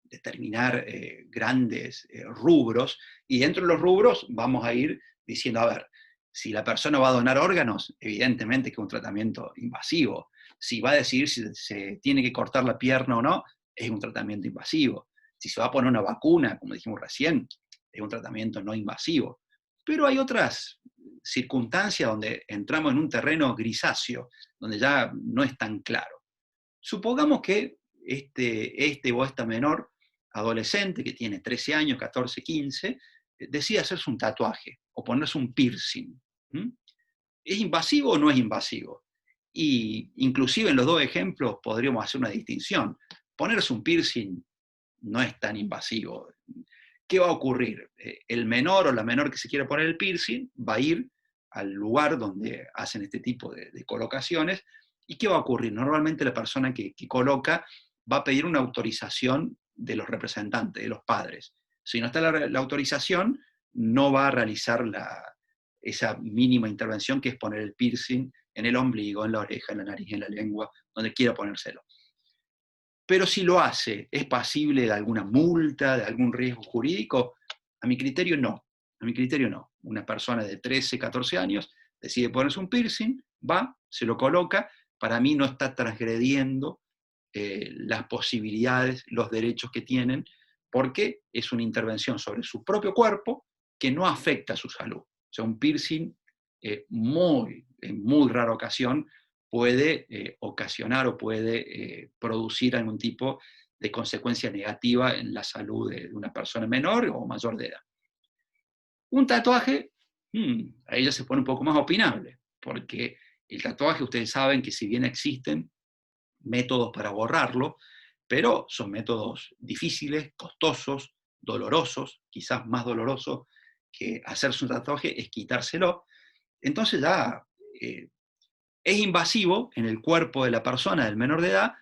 determinar grandes rubros, y dentro de los rubros vamos a ir diciendo, a ver, si la persona va a donar órganos, evidentemente que es un tratamiento invasivo. Si va a decidir si se tiene que cortar la pierna o no, es un tratamiento invasivo. Si se va a poner una vacuna, como dijimos recién, es un tratamiento no invasivo. Pero hay otras circunstancias donde entramos en un terreno grisáceo, donde ya no es tan claro. Supongamos que este o esta menor adolescente, que tiene 13 años, 14, 15, decide hacerse un tatuaje o ponerse un piercing. ¿Es invasivo o no es invasivo? Y inclusive en los dos ejemplos podríamos hacer una distinción. Ponerse un piercing no es tan invasivo. ¿Qué va a ocurrir? El menor o la menor que se quiera poner el piercing va a ir al lugar donde hacen este tipo de colocaciones. ¿Y qué va a ocurrir? Normalmente la persona que coloca va a pedir una autorización de los representantes, de los padres. Si no está la autorización, no va a realizar esa mínima intervención que es poner el piercing en el ombligo, en la oreja, en la nariz, en la lengua, donde quiera ponérselo. Pero si lo hace, ¿es pasible de alguna multa, de algún riesgo jurídico? A mi criterio no. A mi criterio no. Una persona de 13, 14 años decide ponerse un piercing, va, se lo coloca, para mí no está transgrediendo las posibilidades, los derechos que tienen, porque es una intervención sobre su propio cuerpo que no afecta a su salud. O sea, un piercing en muy rara ocasión puede ocasionar o puede producir algún tipo de consecuencia negativa en la salud de una persona menor o mayor de edad. Un tatuaje, ahí ya se pone un poco más opinable, porque el tatuaje, ustedes saben que si bien existen métodos para borrarlo, pero son métodos difíciles, costosos, dolorosos, quizás más doloroso que hacerse un tatuaje es quitárselo. Entonces ya es invasivo en el cuerpo de la persona, del menor de edad,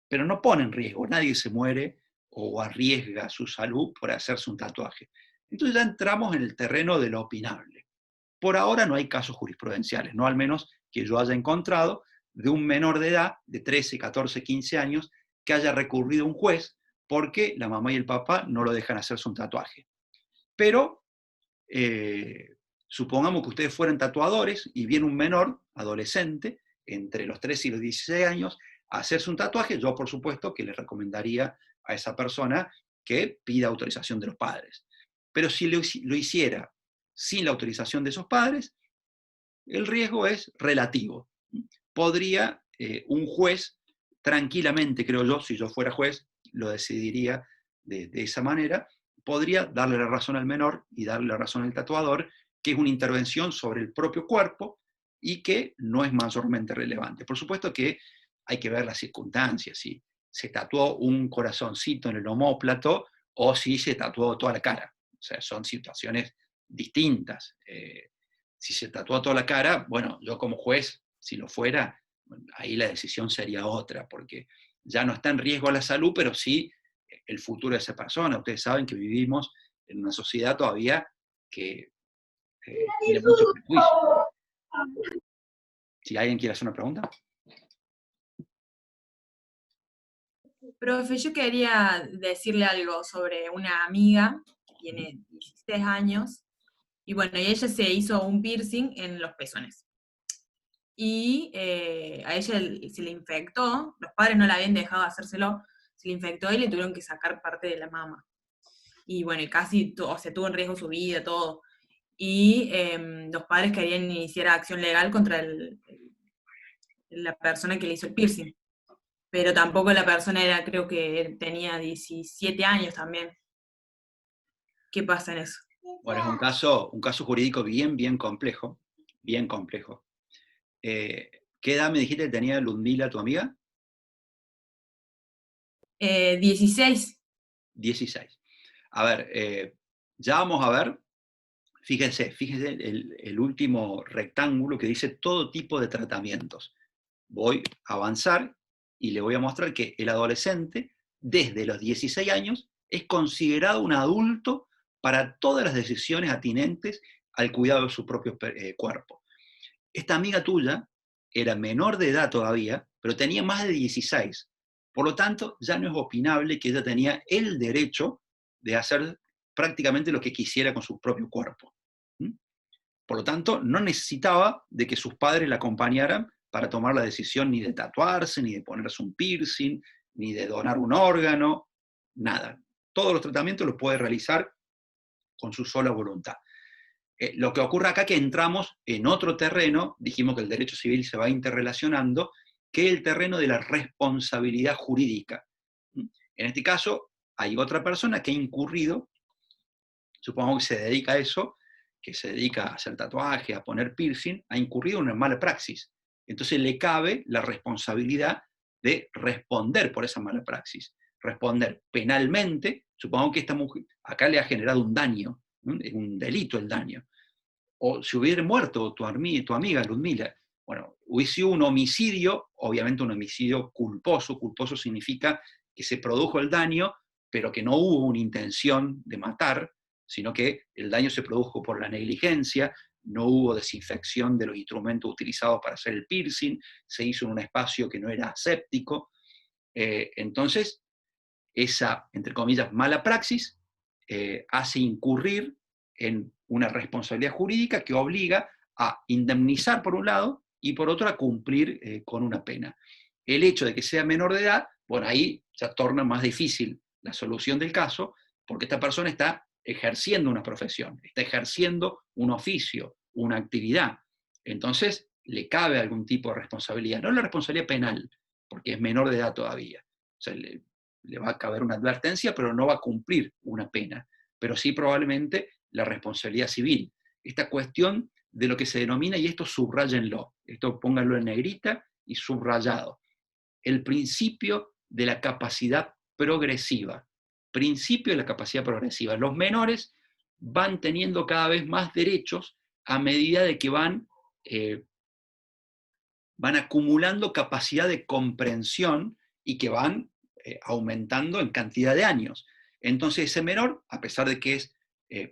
pero no pone en riesgo, nadie se muere o arriesga su salud por hacerse un tatuaje. Entonces ya entramos en el terreno de lo opinable. Por ahora no hay casos jurisprudenciales, no al menos que yo haya encontrado, de un menor de edad, de 13, 14, 15 años, que haya recurrido a un juez porque la mamá y el papá no lo dejan hacerse un tatuaje. Pero supongamos que ustedes fueran tatuadores y viene un menor, adolescente, entre los 13 y los 16 años, a hacerse un tatuaje. Yo, por supuesto, que le recomendaría a esa persona que pida autorización de los padres. Pero si lo hiciera sin la autorización de esos padres, el riesgo es relativo. Podría un juez, tranquilamente, creo yo, si yo fuera juez, lo decidiría de esa manera, podría darle la razón al menor y darle la razón al tatuador, que es una intervención sobre el propio cuerpo y que no es mayormente relevante. Por supuesto que hay que ver las circunstancias, si se tatuó un corazoncito en el omóplato o si se tatuó toda la cara. O sea, son situaciones distintas. Si se tatuó toda la cara, bueno, yo como juez, si lo fuera, ahí la decisión sería otra, porque ya no está en riesgo la salud, pero sí el futuro de esa persona. Ustedes saben que vivimos en una sociedad todavía que tiene muchos prejuicios. Si alguien quiere hacer una pregunta. Profe, yo quería decirle algo sobre una amiga que tiene 16 años, y bueno, y ella se hizo un piercing en los pezones. Y a ella se le infectó, los padres no la habían dejado hacérselo, se le infectó y le tuvieron que sacar parte de la mama. Y bueno, y casi tuvo en riesgo su vida, todo. Y los padres querían iniciar acción legal contra la persona que le hizo el piercing. Pero tampoco la persona creo que tenía 17 años también. ¿Qué pasa en eso? Bueno, es un caso jurídico bien complejo, bien complejo. ¿Qué edad me dijiste que tenía Ludmila, tu amiga? 16. 16. A ver, ya vamos a ver Fíjense el último rectángulo que dice todo tipo de tratamientos. Voy a avanzar y le voy a mostrar que el adolescente, desde los 16 años, es considerado un adulto para todas las decisiones atinentes al cuidado de su propio cuerpo. Esta amiga tuya era menor de edad todavía, pero tenía más de 16. Por lo tanto, ya no es opinable que ella tenía el derecho de hacer prácticamente lo que quisiera con su propio cuerpo. Por lo tanto, no necesitaba de que sus padres la acompañaran para tomar la decisión ni de tatuarse, ni de ponerse un piercing, ni de donar un órgano, nada. Todos los tratamientos los puede realizar con su sola voluntad. Lo que ocurre acá es que entramos en otro terreno, dijimos que el derecho civil se va interrelacionando, que es el terreno de la responsabilidad jurídica. En este caso, hay otra persona que ha incurrido, supongo que se dedica a eso, que se dedica a hacer tatuajes, a poner piercing, ha incurrido en una mala praxis. Entonces le cabe la responsabilidad de responder por esa mala praxis. Responder penalmente, supongo que esta mujer acá le ha generado un daño, es un delito el daño. O si hubiera muerto tu amiga Ludmila, bueno, hubiese sido un homicidio, obviamente un homicidio culposo. Culposo significa que se produjo el daño, pero que no hubo una intención de matar, sino que el daño se produjo por la negligencia, no hubo desinfección de los instrumentos utilizados para hacer el piercing, se hizo en un espacio que no era aséptico. Entonces, esa, entre comillas, mala praxis hace incurrir en una responsabilidad jurídica que obliga a indemnizar por un lado y por otro a cumplir con una pena. El hecho de que sea menor de edad, bueno, ahí ya torna más difícil la solución del caso, porque esta persona está ejerciendo una profesión, está ejerciendo un oficio, una actividad. Entonces, le cabe algún tipo de responsabilidad, no la responsabilidad penal, porque es menor de edad todavía. O sea, le va a caber una advertencia, pero no va a cumplir una pena. Pero sí probablemente la responsabilidad civil. Esta cuestión de lo que se denomina, y esto subrayenlo, esto pónganlo en negrita y subrayado, el principio de la capacidad progresiva. Principio de la capacidad progresiva. Los menores van teniendo cada vez más derechos a medida de que van acumulando capacidad de comprensión y que van aumentando en cantidad de años. Entonces ese menor, a pesar de que es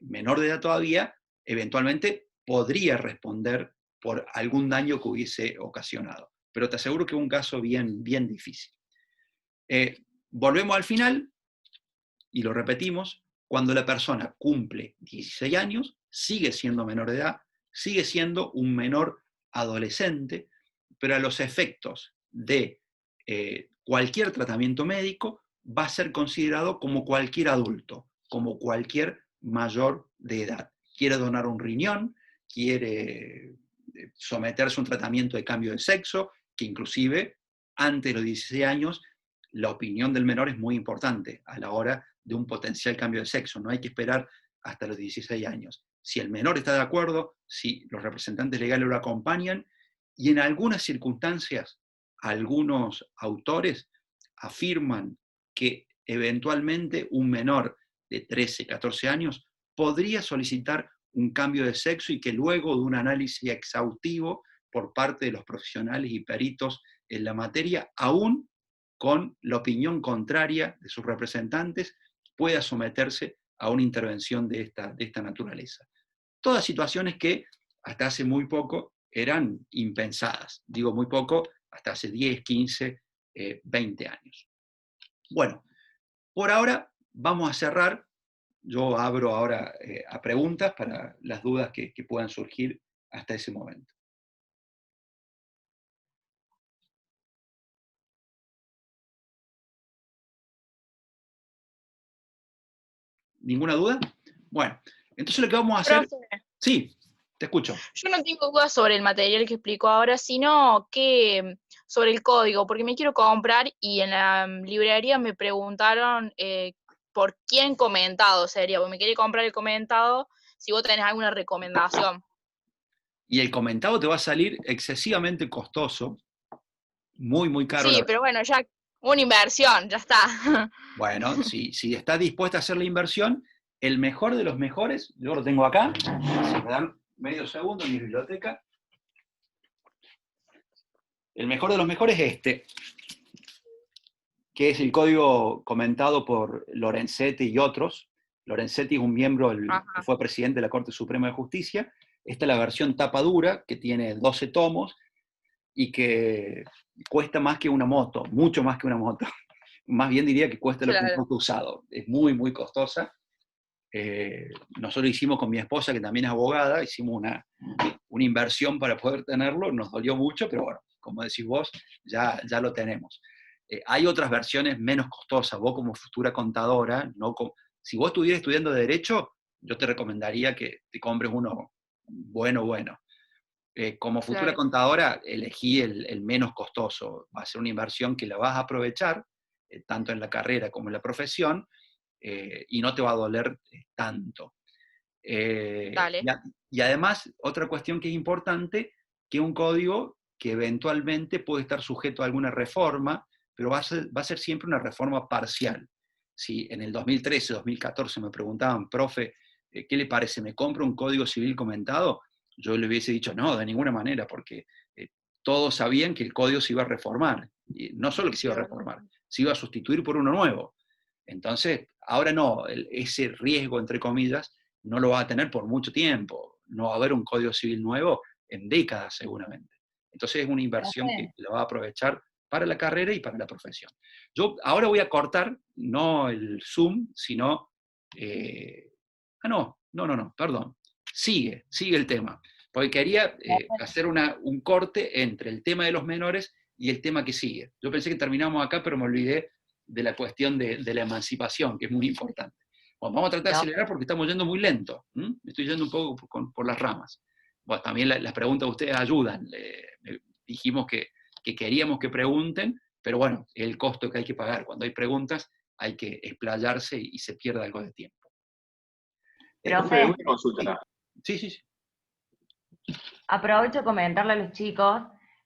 menor de edad todavía, eventualmente podría responder por algún daño que hubiese ocasionado. Pero te aseguro que es un caso bien, bien difícil. Volvemos al final, y lo repetimos, cuando la persona cumple 16 años, sigue siendo menor de edad, sigue siendo un menor adolescente, pero a los efectos de cualquier tratamiento médico va a ser considerado como cualquier adulto, como cualquier mayor de edad. Quiere donar un riñón, quiere someterse a un tratamiento de cambio de sexo, que inclusive antes de los 16 años la opinión del menor es muy importante a la hora de un potencial cambio de sexo. No hay que esperar hasta los 16 años. Si el menor está de acuerdo, si los representantes legales lo acompañan, y en algunas circunstancias, algunos autores afirman que eventualmente un menor de 13, 14 años podría solicitar un cambio de sexo y que luego de un análisis exhaustivo por parte de los profesionales y peritos en la materia, aún con la opinión contraria de sus representantes, pueda someterse a una intervención de esta naturaleza. Todas situaciones que hasta hace muy poco eran impensadas. Digo muy poco, hasta hace 10, 15, 20 años. Bueno, por ahora vamos a cerrar. Yo abro ahora a preguntas para las dudas que puedan surgir hasta ese momento. ¿Ninguna duda? Bueno, entonces lo que vamos a hacer... Profe, Sí, te escucho. yo no tengo dudas sobre el material que explicó ahora, sino que sobre el código, porque me quiero comprar y en la librería me preguntaron por quién comentado sería, porque me quería comprar el comentado, si vos tenés alguna recomendación. Y el comentado te va a salir excesivamente costoso, muy, muy caro. Sí, pero bueno, ya una inversión, ya está. Bueno, si estás dispuesta a hacer la inversión, el mejor de los mejores, yo lo tengo acá, si me dan medio segundo en mi biblioteca. El mejor de los mejores es este, que es el código comentado por Lorenzetti y otros. Lorenzetti es un miembro, que fue presidente de la Corte Suprema de Justicia. Esta es la versión tapa dura, que tiene 12 tomos, y que cuesta más que una moto, mucho más que una moto. Más bien diría que cuesta lo que un auto usado. Es muy, muy costosa. Nosotros hicimos con mi esposa, que también es abogada, hicimos una inversión para poder tenerlo, nos dolió mucho, pero bueno, como decís vos, ya lo tenemos. Hay otras versiones menos costosas. Vos como futura contadora, si vos estuvieras estudiando Derecho, yo te recomendaría que te compres uno bueno. Como futura contadora, elegí el menos costoso. Va a ser una inversión que la vas a aprovechar, tanto en la carrera como en la profesión, y no te va a doler tanto. Y además, otra cuestión que es importante, que un código que eventualmente puede estar sujeto a alguna reforma, pero va a ser siempre una reforma parcial. Si en el 2013, 2014 me preguntaban, profe, ¿qué le parece? ¿Me compro un código civil comentado? Yo le hubiese dicho, no, de ninguna manera, porque todos sabían que el código se iba a reformar. Y no solo que se iba a reformar, se iba a sustituir por uno nuevo. Entonces, ahora no, ese riesgo, entre comillas, no lo va a tener por mucho tiempo. No va a haber un código civil nuevo en décadas, seguramente. Entonces es una inversión que la va a aprovechar para la carrera y para la profesión. Yo ahora voy a cortar, no el Zoom, sino... perdón. Sigue el tema. Porque quería hacer un corte entre el tema de los menores y el tema que sigue. Yo pensé que terminamos acá, pero me olvidé de la cuestión de la emancipación, que es muy importante. Bueno, vamos a tratar de acelerar porque estamos yendo muy lento. Me estoy yendo un poco por las ramas. Bueno, también las preguntas de ustedes ayudan. Dijimos que queríamos que pregunten, pero bueno, el costo que hay que pagar. Cuando hay preguntas, hay que explayarse y se pierde algo de tiempo. Profe, una consulta. Sí. Aprovecho a comentarle a los chicos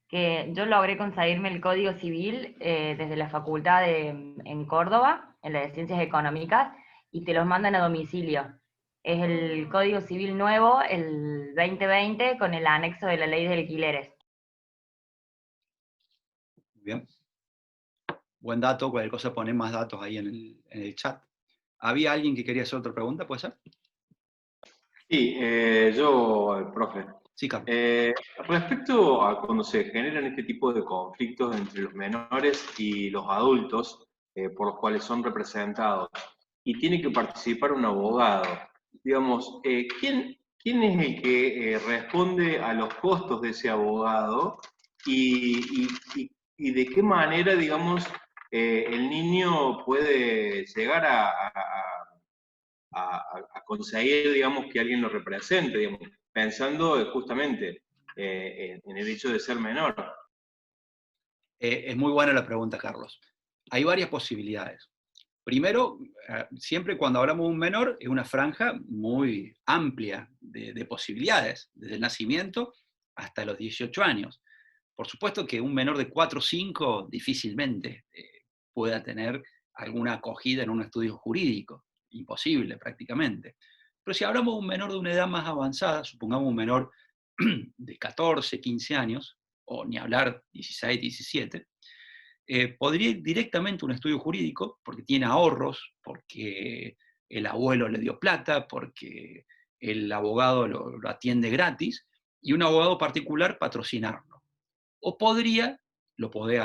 que yo logré conseguirme el Código Civil desde la facultad en Córdoba, en la de Ciencias Económicas, y te los mandan a domicilio. Es el Código Civil nuevo, el 2020, con el anexo de la Ley de Alquileres. Bien. Buen dato, cualquier cosa poner más datos ahí en el chat. ¿Había alguien que quería hacer otra pregunta? ¿Puede ser? Sí, yo, profe. Sí, Carlos. Respecto a cuando se generan este tipo de conflictos entre los menores y los adultos, por los cuales son representados, y tiene que participar un abogado, digamos, ¿quién es el que responde a los costos de ese abogado y de qué manera, digamos, el niño puede llegar a conseguir, digamos, que alguien lo represente, digamos, pensando justamente en el hecho de ser menor? Es muy buena la pregunta, Carlos. Hay varias posibilidades. Primero, siempre cuando hablamos de un menor, es una franja muy amplia de posibilidades, desde el nacimiento hasta los 18 años. Por supuesto que un menor de 4 o 5 difícilmente pueda tener alguna acogida en un estudio jurídico. Imposible prácticamente. Pero si hablamos de un menor de una edad más avanzada, supongamos un menor de 14, 15 años, o ni hablar 16, 17, podría ir directamente a un estudio jurídico porque tiene ahorros, porque el abuelo le dio plata, porque el abogado lo atiende gratis, y un abogado particular patrocinarlo. O podría, lo puede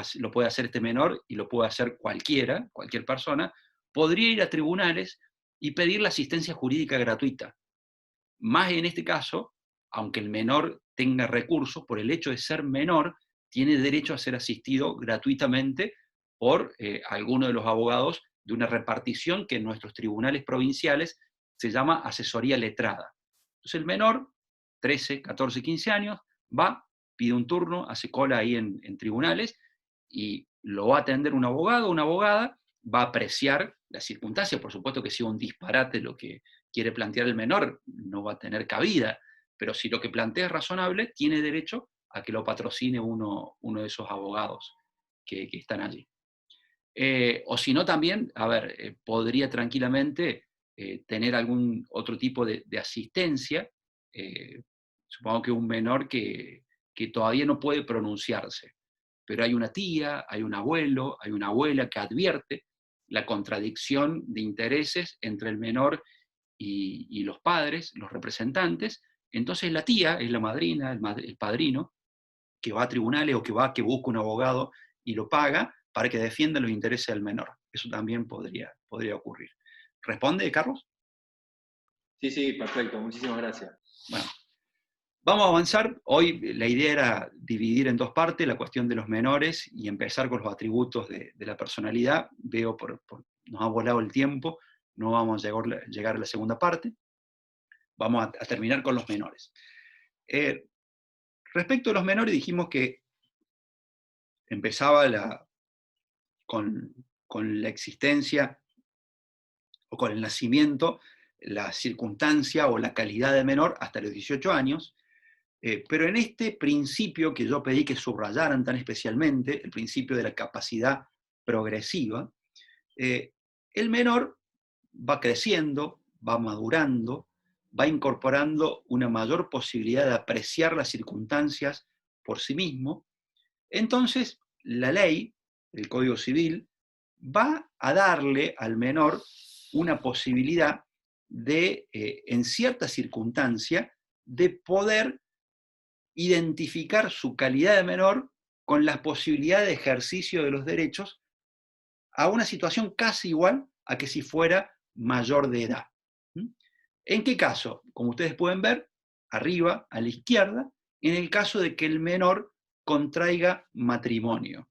hacer este menor y lo puede hacer cualquier persona, podría ir a tribunales y pedir la asistencia jurídica gratuita. Más en este caso, aunque el menor tenga recursos, por el hecho de ser menor, tiene derecho a ser asistido gratuitamente por alguno de los abogados de una repartición que en nuestros tribunales provinciales se llama asesoría letrada. Entonces el menor, 13, 14, 15 años, va, pide un turno, hace cola ahí en tribunales, y lo va a atender un abogado o una abogada, va a apreciar las circunstancias. Por supuesto que si es un disparate lo que quiere plantear el menor, no va a tener cabida, pero si lo que plantea es razonable, tiene derecho a que lo patrocine uno de esos abogados que están allí. O si no también, podría tranquilamente tener algún otro tipo de asistencia. Supongo que un menor que todavía no puede pronunciarse, pero hay una tía, hay un abuelo, hay una abuela que advierte la contradicción de intereses entre el menor y los padres, los representantes. Entonces la tía es la madrina, el padrino, que va a tribunales o que busca un abogado y lo paga para que defienda los intereses del menor. Eso también podría ocurrir. ¿Responde, Carlos? Sí, perfecto. Muchísimas gracias. Bueno, vamos a avanzar. Hoy la idea era dividir en dos partes la cuestión de los menores y empezar con los atributos de la personalidad. Veo nos ha volado el tiempo, no vamos a llegar a la segunda parte. Vamos a terminar con los menores. Respecto a los menores, dijimos que empezaba con la existencia o con el nacimiento, la circunstancia o la calidad de menor hasta los 18 años, pero en este principio que yo pedí que subrayaran tan especialmente, el principio de la capacidad progresiva, el menor va creciendo, va madurando, va incorporando una mayor posibilidad de apreciar las circunstancias por sí mismo. Entonces, la ley, el Código Civil, va a darle al menor una posibilidad de, en cierta circunstancia, de poder identificar su calidad de menor con la posibilidad de ejercicio de los derechos a una situación casi igual a que si fuera mayor de edad. ¿En qué caso? Como ustedes pueden ver, arriba, a la izquierda, en el caso de que el menor contraiga matrimonio.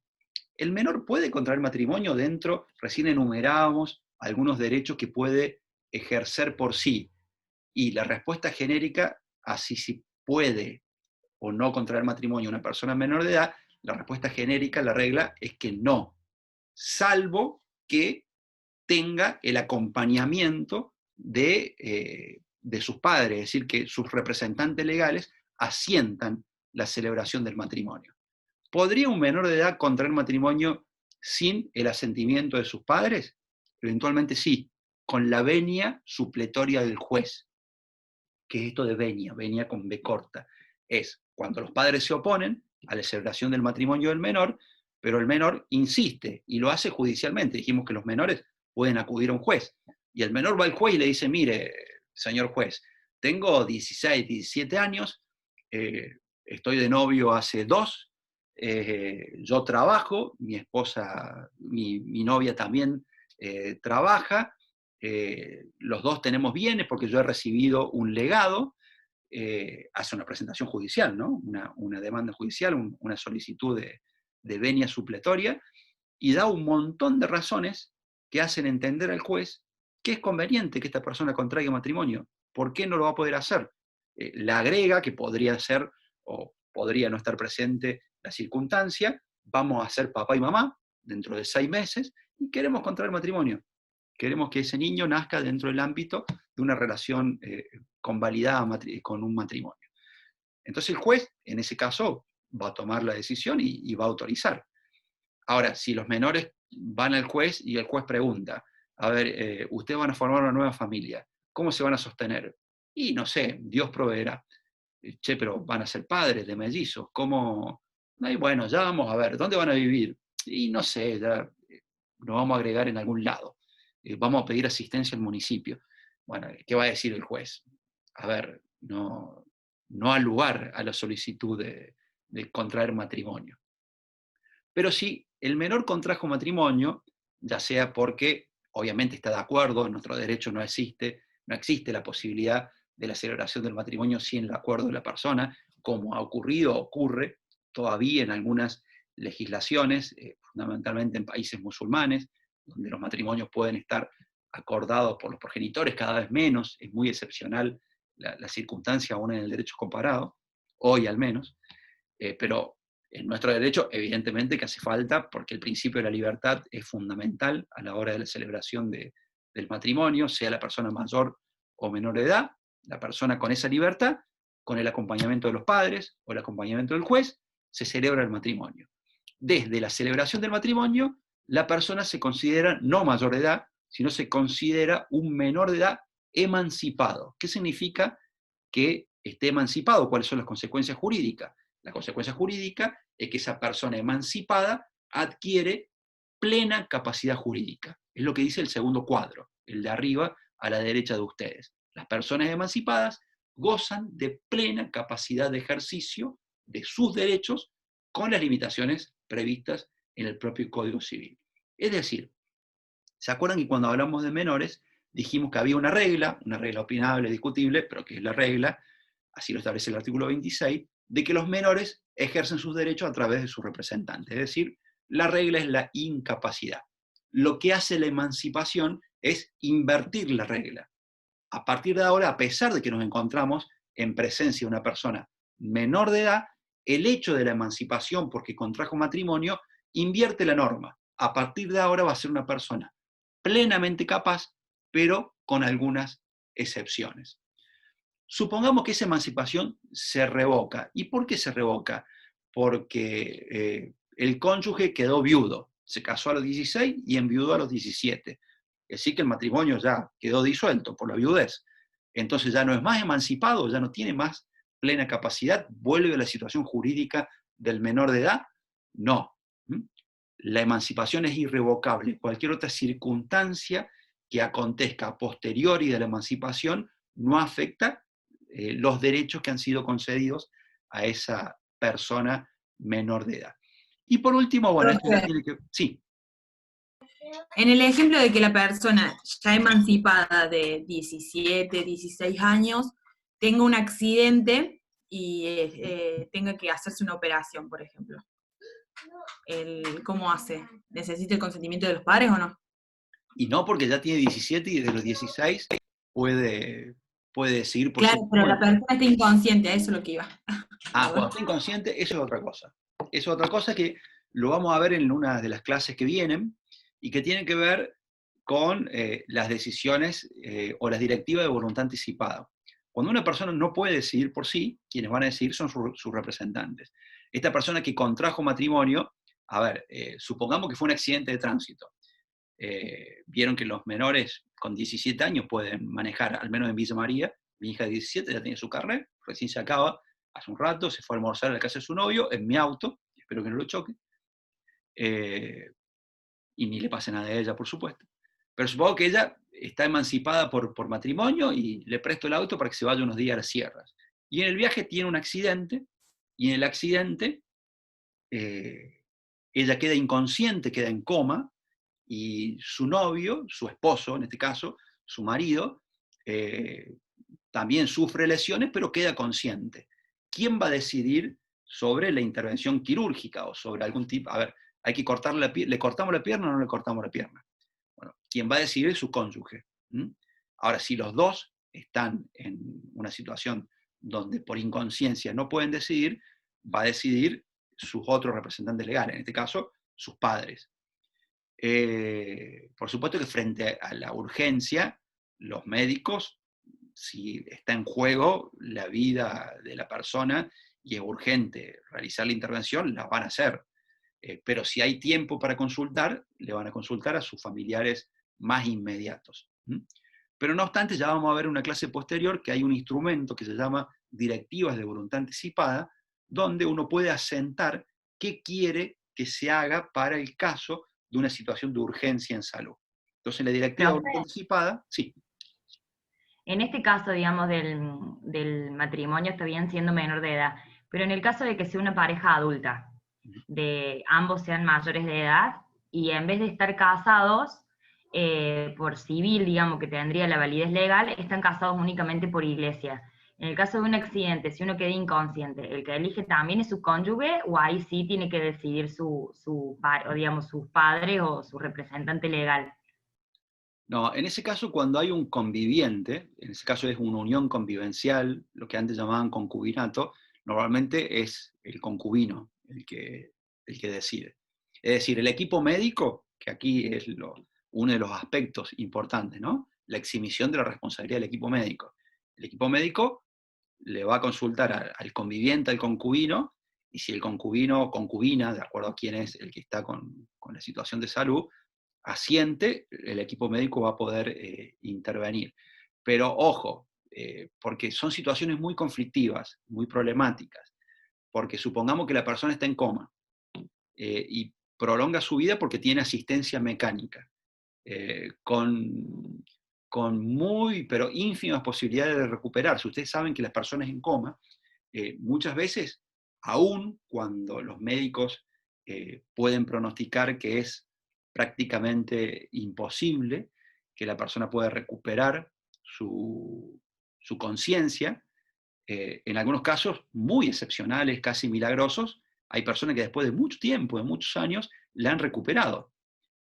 El menor puede contraer matrimonio dentro, recién enumerábamos algunos derechos que puede ejercer por sí, y la respuesta genérica a si puede o no contraer matrimonio una persona menor de edad, la respuesta genérica, la regla, es que no, salvo que tenga el acompañamiento de sus padres, es decir, que sus representantes legales asientan la celebración del matrimonio. ¿Podría un menor de edad contraer matrimonio sin el asentimiento de sus padres? Eventualmente sí, con la venia supletoria del juez. ¿Qué es esto de venia? Venia con B corta. Es cuando los padres se oponen a la celebración del matrimonio del menor, pero el menor insiste y lo hace judicialmente. Dijimos que los menores pueden acudir a un juez. Y el menor va al juez y le dice, mire, señor juez, tengo 16, 17 años, estoy de novio hace 2, yo trabajo, mi esposa, mi novia también trabaja, los dos tenemos bienes porque yo he recibido un legado, hace una presentación judicial, ¿no? Una demanda judicial, una solicitud de venia supletoria, y da un montón de razones que hacen entender al juez que es conveniente que esta persona contraiga matrimonio. ¿Por qué no lo va a poder hacer? La agrega, que podría ser o podría no estar presente la circunstancia, vamos a ser papá y mamá dentro de 6 meses y queremos contraer matrimonio. Queremos que ese niño nazca dentro del ámbito de una relación convalidada con un matrimonio. Entonces el juez, en ese caso, va a tomar la decisión y va a autorizar. Ahora, si los menores van al juez y el juez pregunta, a ver, ustedes van a formar una nueva familia, ¿cómo se van a sostener? Y no sé, Dios proveerá. Che, pero van a ser padres de mellizos, ¿cómo? Y bueno, ya vamos a ver, ¿dónde van a vivir? Y no sé, ya lo vamos a agregar en algún lado. Vamos a pedir asistencia al municipio. Bueno, ¿qué va a decir el juez? A ver, no ha lugar a la solicitud de contraer matrimonio. Pero si el menor contrajo matrimonio, ya sea porque obviamente está de acuerdo, en nuestro derecho no existe la posibilidad de la celebración del matrimonio sin el acuerdo de la persona, como ha ocurrido, ocurre todavía en algunas legislaciones, fundamentalmente en países musulmanes, donde los matrimonios pueden estar acordados por los progenitores, cada vez menos, es muy excepcional la circunstancia aún en el derecho comparado, hoy al menos, pero en nuestro derecho evidentemente que hace falta, porque el principio de la libertad es fundamental a la hora de la celebración del matrimonio, sea la persona mayor o menor de edad, la persona con esa libertad, con el acompañamiento de los padres o el acompañamiento del juez, se celebra el matrimonio. Desde la celebración del matrimonio, la persona se considera no mayor de edad, sino se considera un menor de edad emancipado. ¿Qué significa que esté emancipado? ¿Cuáles son las consecuencias jurídicas? La consecuencia jurídica es que esa persona emancipada adquiere plena capacidad jurídica. Es lo que dice el segundo cuadro, el de arriba a la derecha de ustedes. Las personas emancipadas gozan de plena capacidad de ejercicio de sus derechos con las limitaciones previstas en el propio Código Civil. Es decir, ¿se acuerdan que cuando hablamos de menores dijimos que había una regla opinable, discutible, pero que es la regla, así lo establece el artículo 26, de que los menores ejercen sus derechos a través de sus representantes? Es decir, la regla es la incapacidad. Lo que hace la emancipación es invertir la regla. A partir de ahora, a pesar de que nos encontramos en presencia de una persona menor de edad, el hecho de la emancipación porque contrajo matrimonio invierte la norma. A partir de ahora va a ser una persona plenamente capaz, pero con algunas excepciones. Supongamos que esa emancipación se revoca. ¿Y por qué se revoca? Porque el cónyuge quedó viudo, se casó a los 16 y enviudó a los 17. Es decir, que el matrimonio ya quedó disuelto por la viudez. Entonces ya no es más emancipado, ya no tiene más plena capacidad, vuelve a la situación jurídica del menor de edad. No. La emancipación es irrevocable. Cualquier otra circunstancia que acontezca a posteriori de la emancipación no afecta los derechos que han sido concedidos a esa persona menor de edad. Y por último, bueno, esto ya tiene que... Sí. En el ejemplo de que la persona ya emancipada de 17, 16 años tenga un accidente y tenga que hacerse una operación, por ejemplo. ¿Cómo hace? ¿Necesita el consentimiento de los padres o no? Y no, porque ya tiene 17 y desde los 16 puede decidir por Claro, pero la persona está inconsciente, a eso es lo que iba. Cuando está inconsciente, eso es otra cosa. Eso es otra cosa que lo vamos a ver en una de las clases que vienen y que tiene que ver con las decisiones o las directivas de voluntad anticipada. Cuando una persona no puede decidir por sí, quienes van a decidir son sus representantes. Esta persona que contrajo matrimonio, supongamos que fue un accidente de tránsito. Vieron que los menores con 17 años pueden manejar, al menos en Villa María. Mi hija de 17 ya tiene su carnet, recién se acaba, hace un rato, se fue a almorzar a la casa de su novio, en mi auto, espero que no lo choque, y ni le pase nada a ella, por supuesto. Pero supongo que ella está emancipada por matrimonio y le presto el auto para que se vaya unos días a las sierras. Y en el viaje tiene un accidente, y en el accidente ella queda inconsciente, queda en coma, y su novio, su esposo en este caso, su marido, también sufre lesiones, pero queda consciente. ¿Quién va a decidir sobre la intervención quirúrgica o sobre algún tipo? Hay que cortarle la pierna, ¿le cortamos la pierna o no le cortamos la pierna? Bueno, quien va a decidir es su cónyuge. Ahora, si los dos están en una situación donde por inconsciencia no pueden decidir, va a decidir sus otros representantes legales, en este caso, sus padres. Por supuesto que frente a la urgencia, los médicos, si está en juego la vida de la persona y es urgente realizar la intervención, la van a hacer. Pero si hay tiempo para consultar, le van a consultar a sus familiares más inmediatos. Pero no obstante, ya vamos a ver en una clase posterior que hay un instrumento que se llama directivas de voluntad anticipada, donde uno puede asentar qué quiere que se haga para el caso de una situación de urgencia en salud. Entonces, la directiva de voluntad anticipada, sí. En este caso, digamos, del matrimonio está bien siendo menor de edad, pero en el caso de que sea una pareja adulta, de ambos sean mayores de edad, y en vez de estar casados por civil, digamos, que tendría la validez legal, están casados únicamente por iglesia. En el caso de un accidente, si uno queda inconsciente, ¿el que elige también es su cónyuge o ahí sí tiene que decidir sus padres o su representante legal? No, en ese caso cuando hay un conviviente, en ese caso es una unión convivencial, lo que antes llamaban concubinato, normalmente es el concubino el que decide. Es decir, el equipo médico, que aquí es uno de los aspectos importantes, ¿no? La exhibición de la responsabilidad del equipo médico. El equipo médico le va a consultar al conviviente, al concubino, y si el concubino o concubina, de acuerdo a quién es el que está con la situación de salud, asiente, el equipo médico va a poder intervenir. Pero ojo, porque son situaciones muy conflictivas, muy problemáticas, porque supongamos que la persona está en coma y prolonga su vida porque tiene asistencia mecánica, con muy, pero ínfimas posibilidades de recuperarse. Ustedes saben que las personas en coma, muchas veces, aún cuando los médicos pueden pronosticar que es prácticamente imposible que la persona pueda recuperar su conciencia, en algunos casos muy excepcionales, casi milagrosos, hay personas que después de mucho tiempo, de muchos años, la han recuperado.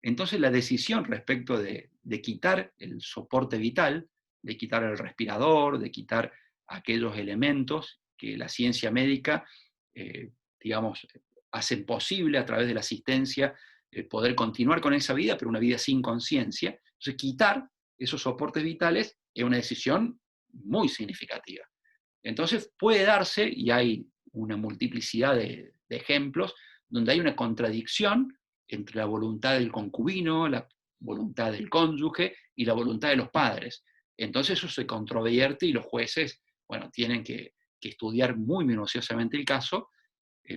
Entonces la decisión respecto de quitar el soporte vital, de quitar el respirador, de quitar aquellos elementos que la ciencia médica, digamos, hacen posible a través de la asistencia poder continuar con esa vida, pero una vida sin conciencia. Entonces quitar esos soportes vitales es una decisión muy significativa. Entonces puede darse, y hay una multiplicidad de ejemplos, donde hay una contradicción entre la voluntad del concubino, la voluntad del cónyuge y la voluntad de los padres. Entonces eso se controvierte y los jueces, bueno, tienen que estudiar muy minuciosamente el caso,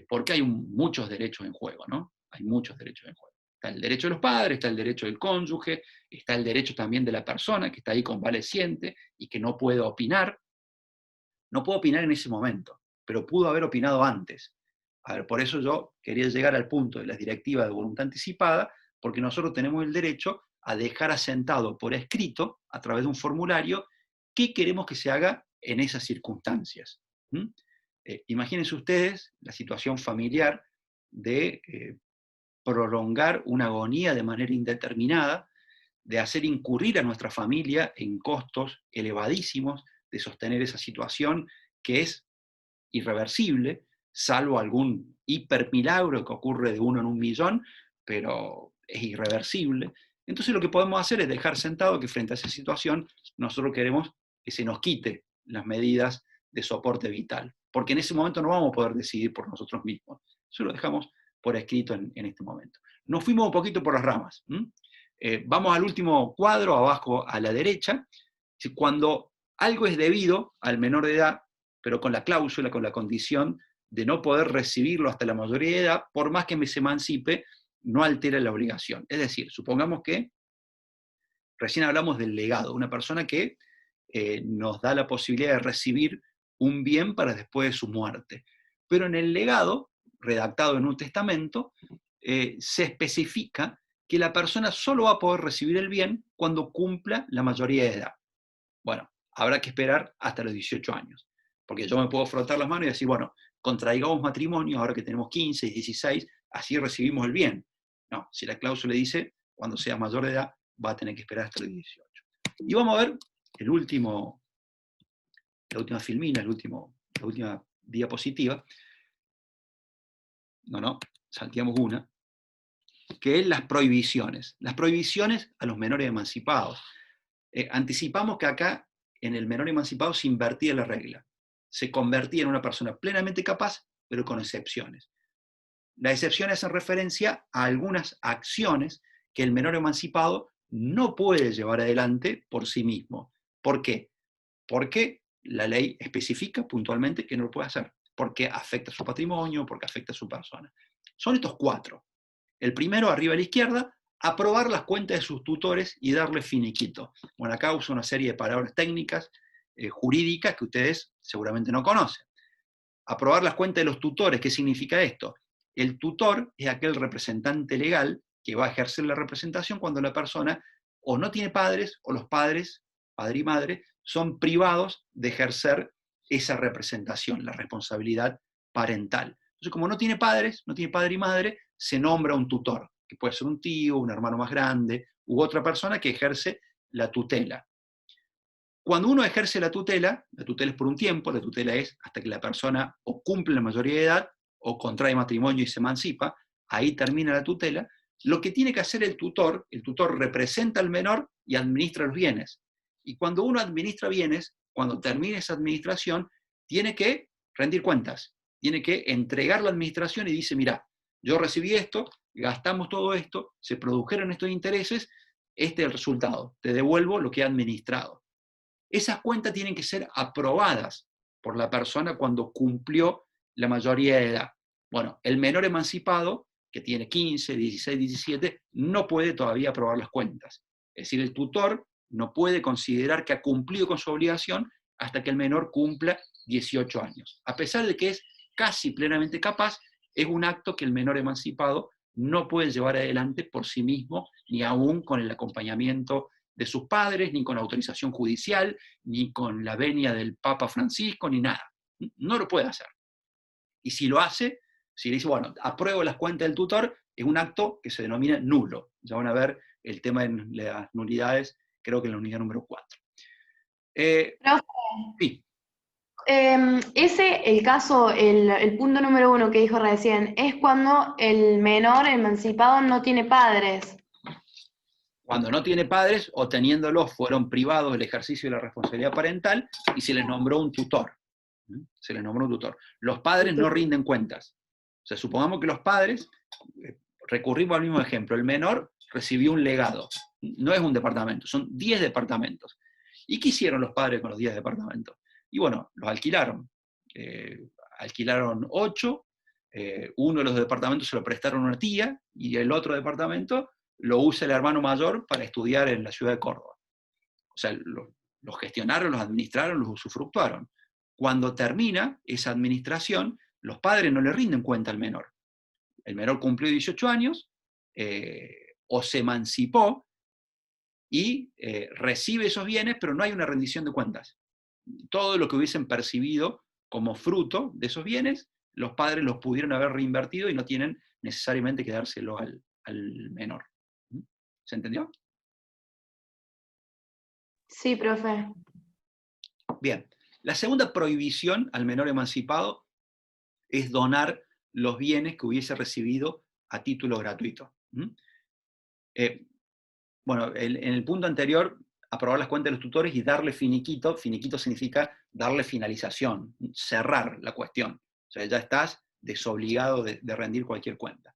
porque hay muchos derechos en juego, ¿no? Hay muchos derechos en juego. Está el derecho de los padres, está el derecho del cónyuge, está el derecho también de la persona que está ahí convaleciente y que no puede opinar. No puedo opinar en ese momento, pero pudo haber opinado antes. A ver, por eso yo quería llegar al punto de las directivas de voluntad anticipada, porque nosotros tenemos el derecho a dejar asentado por escrito, a través de un formulario, qué queremos que se haga en esas circunstancias. Imagínense ustedes la situación familiar de prolongar una agonía de manera indeterminada, de hacer incurrir a nuestra familia en costos elevadísimos, de sostener esa situación que es irreversible, salvo algún hipermilagro que ocurre de 1 en 1.000.000, pero es irreversible. Entonces lo que podemos hacer es dejar sentado que frente a esa situación nosotros queremos que se nos quite las medidas de soporte vital, porque en ese momento no vamos a poder decidir por nosotros mismos. Eso lo dejamos por escrito en este momento. Nos fuimos un poquito por las ramas. Vamos al último cuadro, abajo a la derecha. Cuando algo es debido al menor de edad, pero con la cláusula, con la condición de no poder recibirlo hasta la mayoría de edad, por más que se emancipe, no altera la obligación. Es decir, supongamos que recién hablamos del legado, una persona que nos da la posibilidad de recibir un bien para después de su muerte. Pero en el legado, redactado en un testamento, se especifica que la persona solo va a poder recibir el bien cuando cumpla la mayoría de edad. Bueno, habrá que esperar hasta los 18 años, porque yo me puedo frotar las manos y decir, bueno, contraigamos matrimonio ahora que tenemos 15, 16, así recibimos el bien. No, si la cláusula dice, cuando sea mayor de edad, va a tener que esperar hasta los 18. Y vamos a ver la última filmina, la última diapositiva. No, salteamos una, que es las prohibiciones. Las prohibiciones a los menores emancipados. Anticipamos que acá, en el menor emancipado, se invertía la regla. Se convertía en una persona plenamente capaz, pero con excepciones. Las excepciones hacen referencia a algunas acciones que el menor emancipado no puede llevar adelante por sí mismo. ¿Por qué? Porque la ley especifica puntualmente que no lo puede hacer, porque afecta su patrimonio, porque afecta a su persona. Son estos 4. El primero, arriba a la izquierda, aprobar las cuentas de sus tutores y darle finiquito. Bueno, acá uso una serie de palabras técnicas, jurídicas, que ustedes seguramente no conocen. Aprobar las cuentas de los tutores, ¿qué significa esto? El tutor es aquel representante legal que va a ejercer la representación cuando la persona o no tiene padres, o los padres, padre y madre, son privados de ejercer esa representación, la responsabilidad parental. Entonces, como no tiene padres, no tiene padre y madre, se nombra un tutor, que puede ser un tío, un hermano más grande, u otra persona que ejerce la tutela. Cuando uno ejerce la tutela es por un tiempo, la tutela es hasta que la persona o cumple la mayoría de edad, o contrae matrimonio y se emancipa, ahí termina la tutela. Lo que tiene que hacer el tutor representa al menor y administra los bienes. Y cuando uno administra bienes, cuando termine esa administración, tiene que rendir cuentas, tiene que entregar la administración y dice, mira, yo recibí esto gastamos todo esto, se produjeron estos intereses, este es el resultado, te devuelvo lo que he administrado. Esas cuentas tienen que ser aprobadas por la persona cuando cumplió la mayoría de edad. Bueno, el menor emancipado, que tiene 15, 16, 17, no puede todavía aprobar las cuentas. Es decir, el tutor no puede considerar que ha cumplido con su obligación hasta que el menor cumpla 18 años. A pesar de que es casi plenamente capaz, es un acto que el menor emancipado no puede llevar adelante por sí mismo, ni aún con el acompañamiento de sus padres, ni con la autorización judicial, ni con la venia del Papa Francisco, ni nada. No lo puede hacer. Y si lo hace, si le dice, bueno, apruebo las cuentas del tutor, es un acto que se denomina nulo. Ya van a ver el tema de las nulidades, creo que en la unidad número 4. Profe, Sí. el caso, el punto número 1 que dijo recién, es cuando el menor emancipado no tiene padres. Cuando no tiene padres, o teniéndolos, fueron privados del ejercicio de la responsabilidad parental y se les nombró un tutor. Se les nombró un tutor. Los padres no rinden cuentas. O sea, supongamos que los padres, recurrimos al mismo ejemplo, el menor recibió un legado. No es un departamento, son 10 departamentos. ¿Y qué hicieron los padres con los 10 departamentos? Y bueno, los alquilaron. Alquilaron 8, uno de los departamentos se lo prestaron a una tía, y el otro departamento lo usa el hermano mayor para estudiar en la ciudad de Córdoba. O sea, los gestionaron, los administraron, los usufructuaron. Cuando termina esa administración, los padres no le rinden cuenta al menor. El menor cumplió 18 años, o se emancipó, y recibe esos bienes, pero no hay una rendición de cuentas. Todo lo que hubiesen percibido como fruto de esos bienes, los padres los pudieron haber reinvertido y no tienen necesariamente que dárselo al menor. ¿Se entendió? Sí, profe. Bien. La segunda prohibición al menor emancipado es donar los bienes que hubiese recibido a título gratuito. Bueno, en el punto anterior, aprobar las cuentas de los tutores y darle finiquito. Finiquito significa darle finalización, cerrar la cuestión. O sea, ya estás desobligado de rendir cualquier cuenta.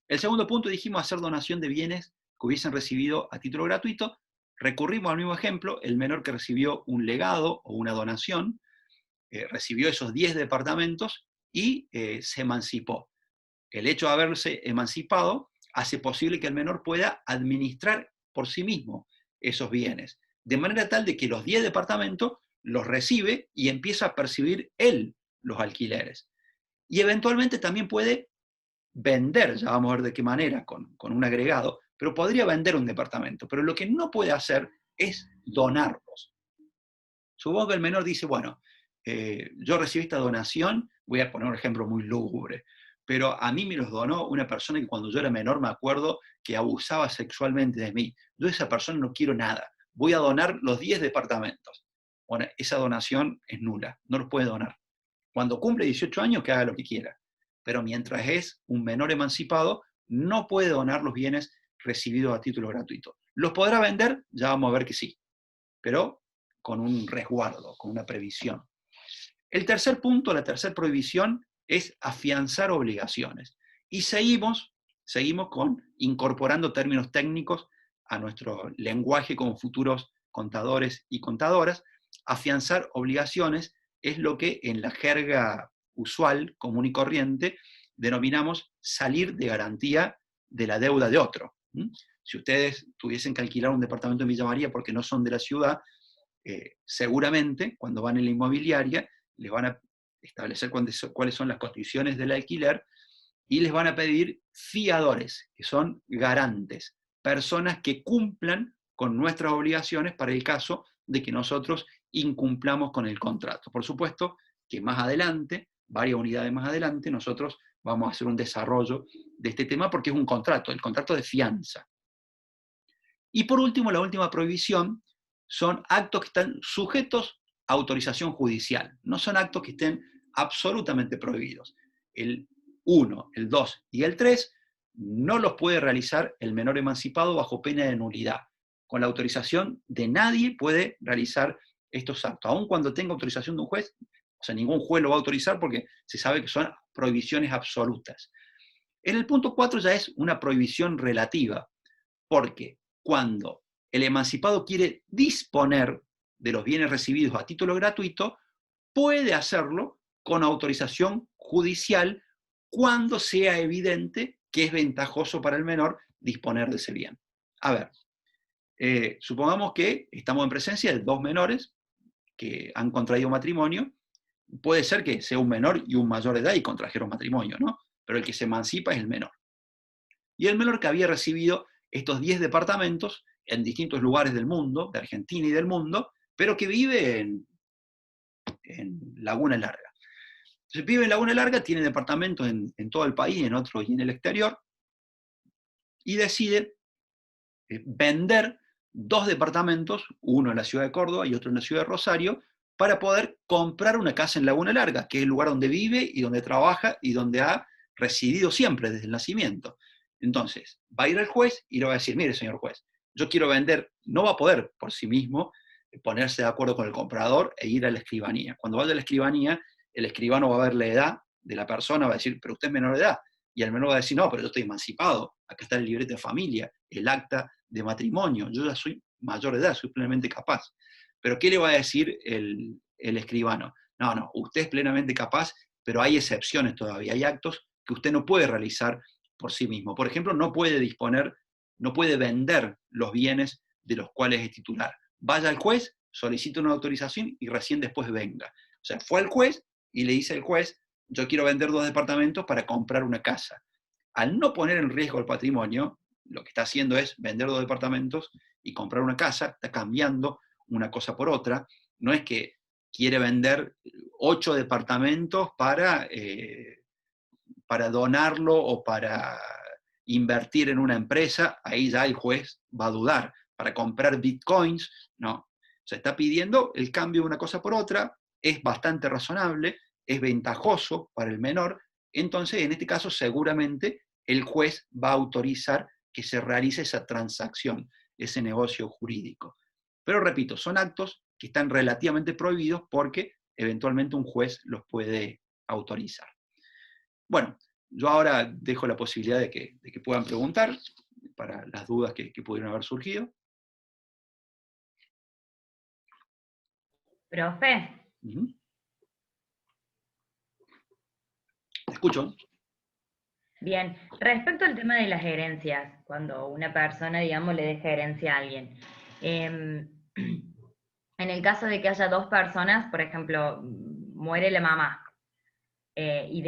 El segundo punto, dijimos, hacer donación de bienes que hubiesen recibido a título gratuito. Recurrimos al mismo ejemplo, el menor que recibió un legado o una donación, recibió esos 10 departamentos y se emancipó. El hecho de haberse emancipado hace posible que el menor pueda administrar por sí mismo esos bienes, de manera tal de que los 10 departamentos los recibe y empieza a percibir él los alquileres. Y eventualmente también puede vender, ya vamos a ver de qué manera, con un agregado, pero podría vender un departamento, pero lo que no puede hacer es donarlos. Supongo que el menor dice, bueno, yo recibí esta donación, voy a poner un ejemplo muy lúgubre, pero a mí me los donó una persona que cuando yo era menor me acuerdo que abusaba sexualmente de mí. Yo de esa persona no quiero nada, voy a donar los 10 departamentos. Bueno, esa donación es nula, no los puede donar. Cuando cumple 18 años, que haga lo que quiera. Pero mientras es un menor emancipado, no puede donar los bienes recibidos a título gratuito. ¿Los podrá vender? Ya vamos a ver que sí, pero con un resguardo, con una previsión. El tercer punto, la tercera prohibición, es afianzar obligaciones. Y seguimos incorporando términos técnicos a nuestro lenguaje como futuros contadores y contadoras. Afianzar obligaciones es lo que en la jerga usual, común y corriente, denominamos salir de garantía de la deuda de otro. Si ustedes tuviesen que alquilar un departamento en Villa María porque no son de la ciudad, seguramente cuando van en la inmobiliaria les van a establecer cuáles son las condiciones del alquiler y les van a pedir fiadores, que son garantes, personas que cumplan con nuestras obligaciones para el caso de que nosotros incumplamos con el contrato. Por supuesto que más adelante, varias unidades más adelante, nosotros vamos a hacer un desarrollo de este tema porque es un contrato, el contrato de fianza. Y por último, la última prohibición son actos que están sujetos a autorización judicial. No son actos que estén absolutamente prohibidos. El 1, el 2 y el 3 no los puede realizar el menor emancipado bajo pena de nulidad. Con la autorización de nadie puede realizar estos actos, aun cuando tenga autorización de un juez. O sea, ningún juez lo va a autorizar porque se sabe que son prohibiciones absolutas. En el punto 4 ya es una prohibición relativa, porque cuando el emancipado quiere disponer de los bienes recibidos a título gratuito, puede hacerlo con autorización judicial cuando sea evidente que es ventajoso para el menor disponer de ese bien. A ver, supongamos que estamos en presencia de dos menores que han contraído matrimonio. Puede ser que sea un menor y un mayor de edad y contrajeron matrimonio, ¿no? Pero el que se emancipa es el menor. Y el menor que había recibido estos 10 departamentos en distintos lugares del mundo, de Argentina y del mundo, pero que vive en Laguna Larga. Entonces vive en Laguna Larga, tiene departamentos en todo el país, en otros y en el exterior, y decide vender 2 departamentos, uno en la ciudad de Córdoba y otro en la ciudad de Rosario, para poder comprar una casa en Laguna Larga, que es el lugar donde vive y donde trabaja y donde ha residido siempre desde el nacimiento. Entonces, va a ir al juez y le va a decir, mire, señor juez, yo quiero vender, no va a poder por sí mismo ponerse de acuerdo con el comprador e ir a la escribanía. Cuando vaya a la escribanía, el escribano va a ver la edad de la persona, va a decir, pero usted es menor de edad. Y el menor va a decir, no, pero yo estoy emancipado, acá está el librete de familia, el acta de matrimonio, yo ya soy mayor de edad, soy plenamente capaz. Pero ¿qué le va a decir el escribano? No, no, usted es plenamente capaz, pero hay excepciones todavía, hay actos que usted no puede realizar por sí mismo. Por ejemplo, no puede disponer, no puede vender los bienes de los cuales es titular. Vaya al juez, solicite una autorización y recién después venga. O sea, fue al juez y le dice al juez, yo quiero vender 2 departamentos para comprar una casa. Al no poner en riesgo el patrimonio, lo que está haciendo es vender 2 departamentos y comprar una casa, está cambiando una cosa por otra. No es que quiere vender 8 departamentos para donarlo o para invertir en una empresa, ahí ya el juez va a dudar. Para comprar bitcoins, no. Se está pidiendo el cambio de una cosa por otra, es bastante razonable, es ventajoso para el menor, entonces en este caso seguramente el juez va a autorizar que se realice esa transacción, ese negocio jurídico. Pero repito, son actos que están relativamente prohibidos porque eventualmente un juez los puede autorizar. Bueno, yo ahora dejo la posibilidad de que puedan preguntar para las dudas que pudieron haber surgido. Profe. Te escucho. Bien, respecto al tema de las herencias, cuando una persona, digamos, le deja herencia a alguien, en el caso de que haya 2 personas, por ejemplo, muere la mamá y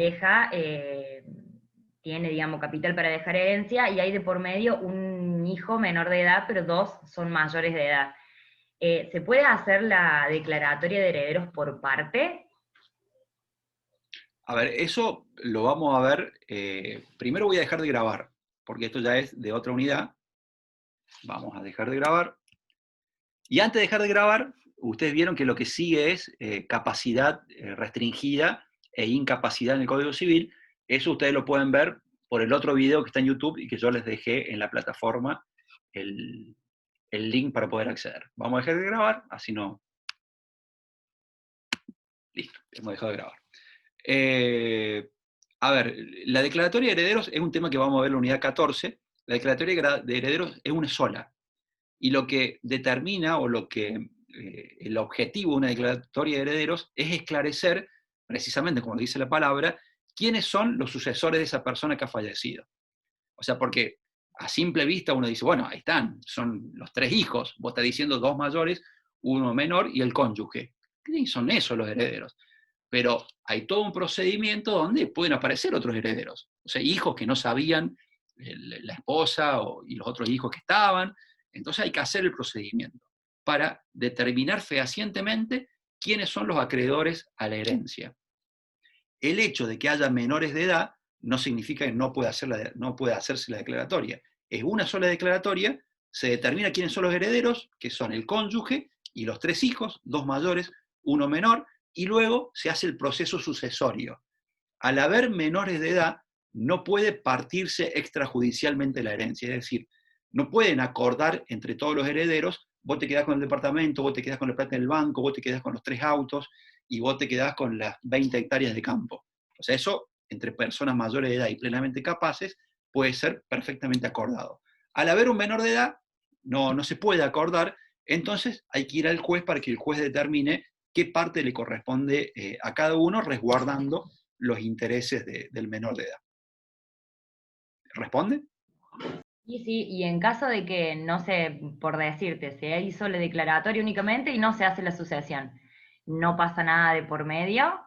tiene, digamos, capital para dejar herencia, y hay de por medio un hijo menor de edad, pero 2 son mayores de edad. ¿Se puede hacer la declaratoria de herederos por parte? A ver, eso lo vamos a ver. Primero voy a dejar de grabar, porque esto ya es de otra unidad. Vamos a dejar de grabar. Y antes de dejar de grabar, ustedes vieron que lo que sigue es capacidad restringida e incapacidad en el Código Civil. Eso ustedes lo pueden ver por el otro video que está en YouTube y que yo les dejé en la plataforma el link para poder acceder. Vamos a dejar de grabar, así no... Listo, hemos dejado de grabar. A ver, la declaratoria de herederos es un tema que vamos a ver en la unidad 14. La declaratoria de herederos es una sola. Y lo que determina, o lo que el objetivo de una declaratoria de herederos es esclarecer, precisamente como dice la palabra, quiénes son los sucesores de esa persona que ha fallecido. O sea, porque a simple vista uno dice, bueno, ahí están, son los 3 hijos, vos estás diciendo 2 mayores, 1 menor y el cónyuge. ¿Qué son esos los herederos? Pero hay todo un procedimiento donde pueden aparecer otros herederos. O sea, hijos que no sabían la esposa y los otros hijos que estaban. Entonces hay que hacer el procedimiento para determinar fehacientemente quiénes son los acreedores a la herencia. El hecho de que haya menores de edad no significa que no pueda hacerse la declaratoria. Es una sola declaratoria, se determina quiénes son los herederos, que son el cónyuge y los 3 hijos, 2 mayores, 1 menor, y luego se hace el proceso sucesorio. Al haber menores de edad, no puede partirse extrajudicialmente la herencia, es decir, no pueden acordar entre todos los herederos, vos te quedás con el departamento, vos te quedás con la plata del banco, vos te quedás con los 3 autos, y vos te quedás con las 20 hectáreas de campo. O sea, eso entre personas mayores de edad y plenamente capaces puede ser perfectamente acordado. Al haber un menor de edad, no se puede acordar, entonces hay que ir al juez para que el juez determine qué parte le corresponde a cada uno, resguardando los intereses del menor de edad. ¿Responde? Y sí, y en caso de que, no sé, por decirte, se hizo la declaratoria únicamente y no se hace la sucesión, ¿no pasa nada de por medio?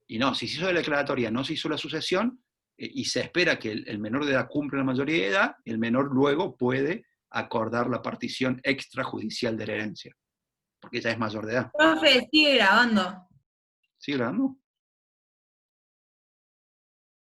Y no, si se hizo la declaratoria, no se hizo la sucesión, y se espera que el menor de edad cumpla la mayoría de edad, el menor luego puede acordar la partición extrajudicial de la herencia, porque ya es mayor de edad. Profe, sigue grabando. ¿Sigue grabando?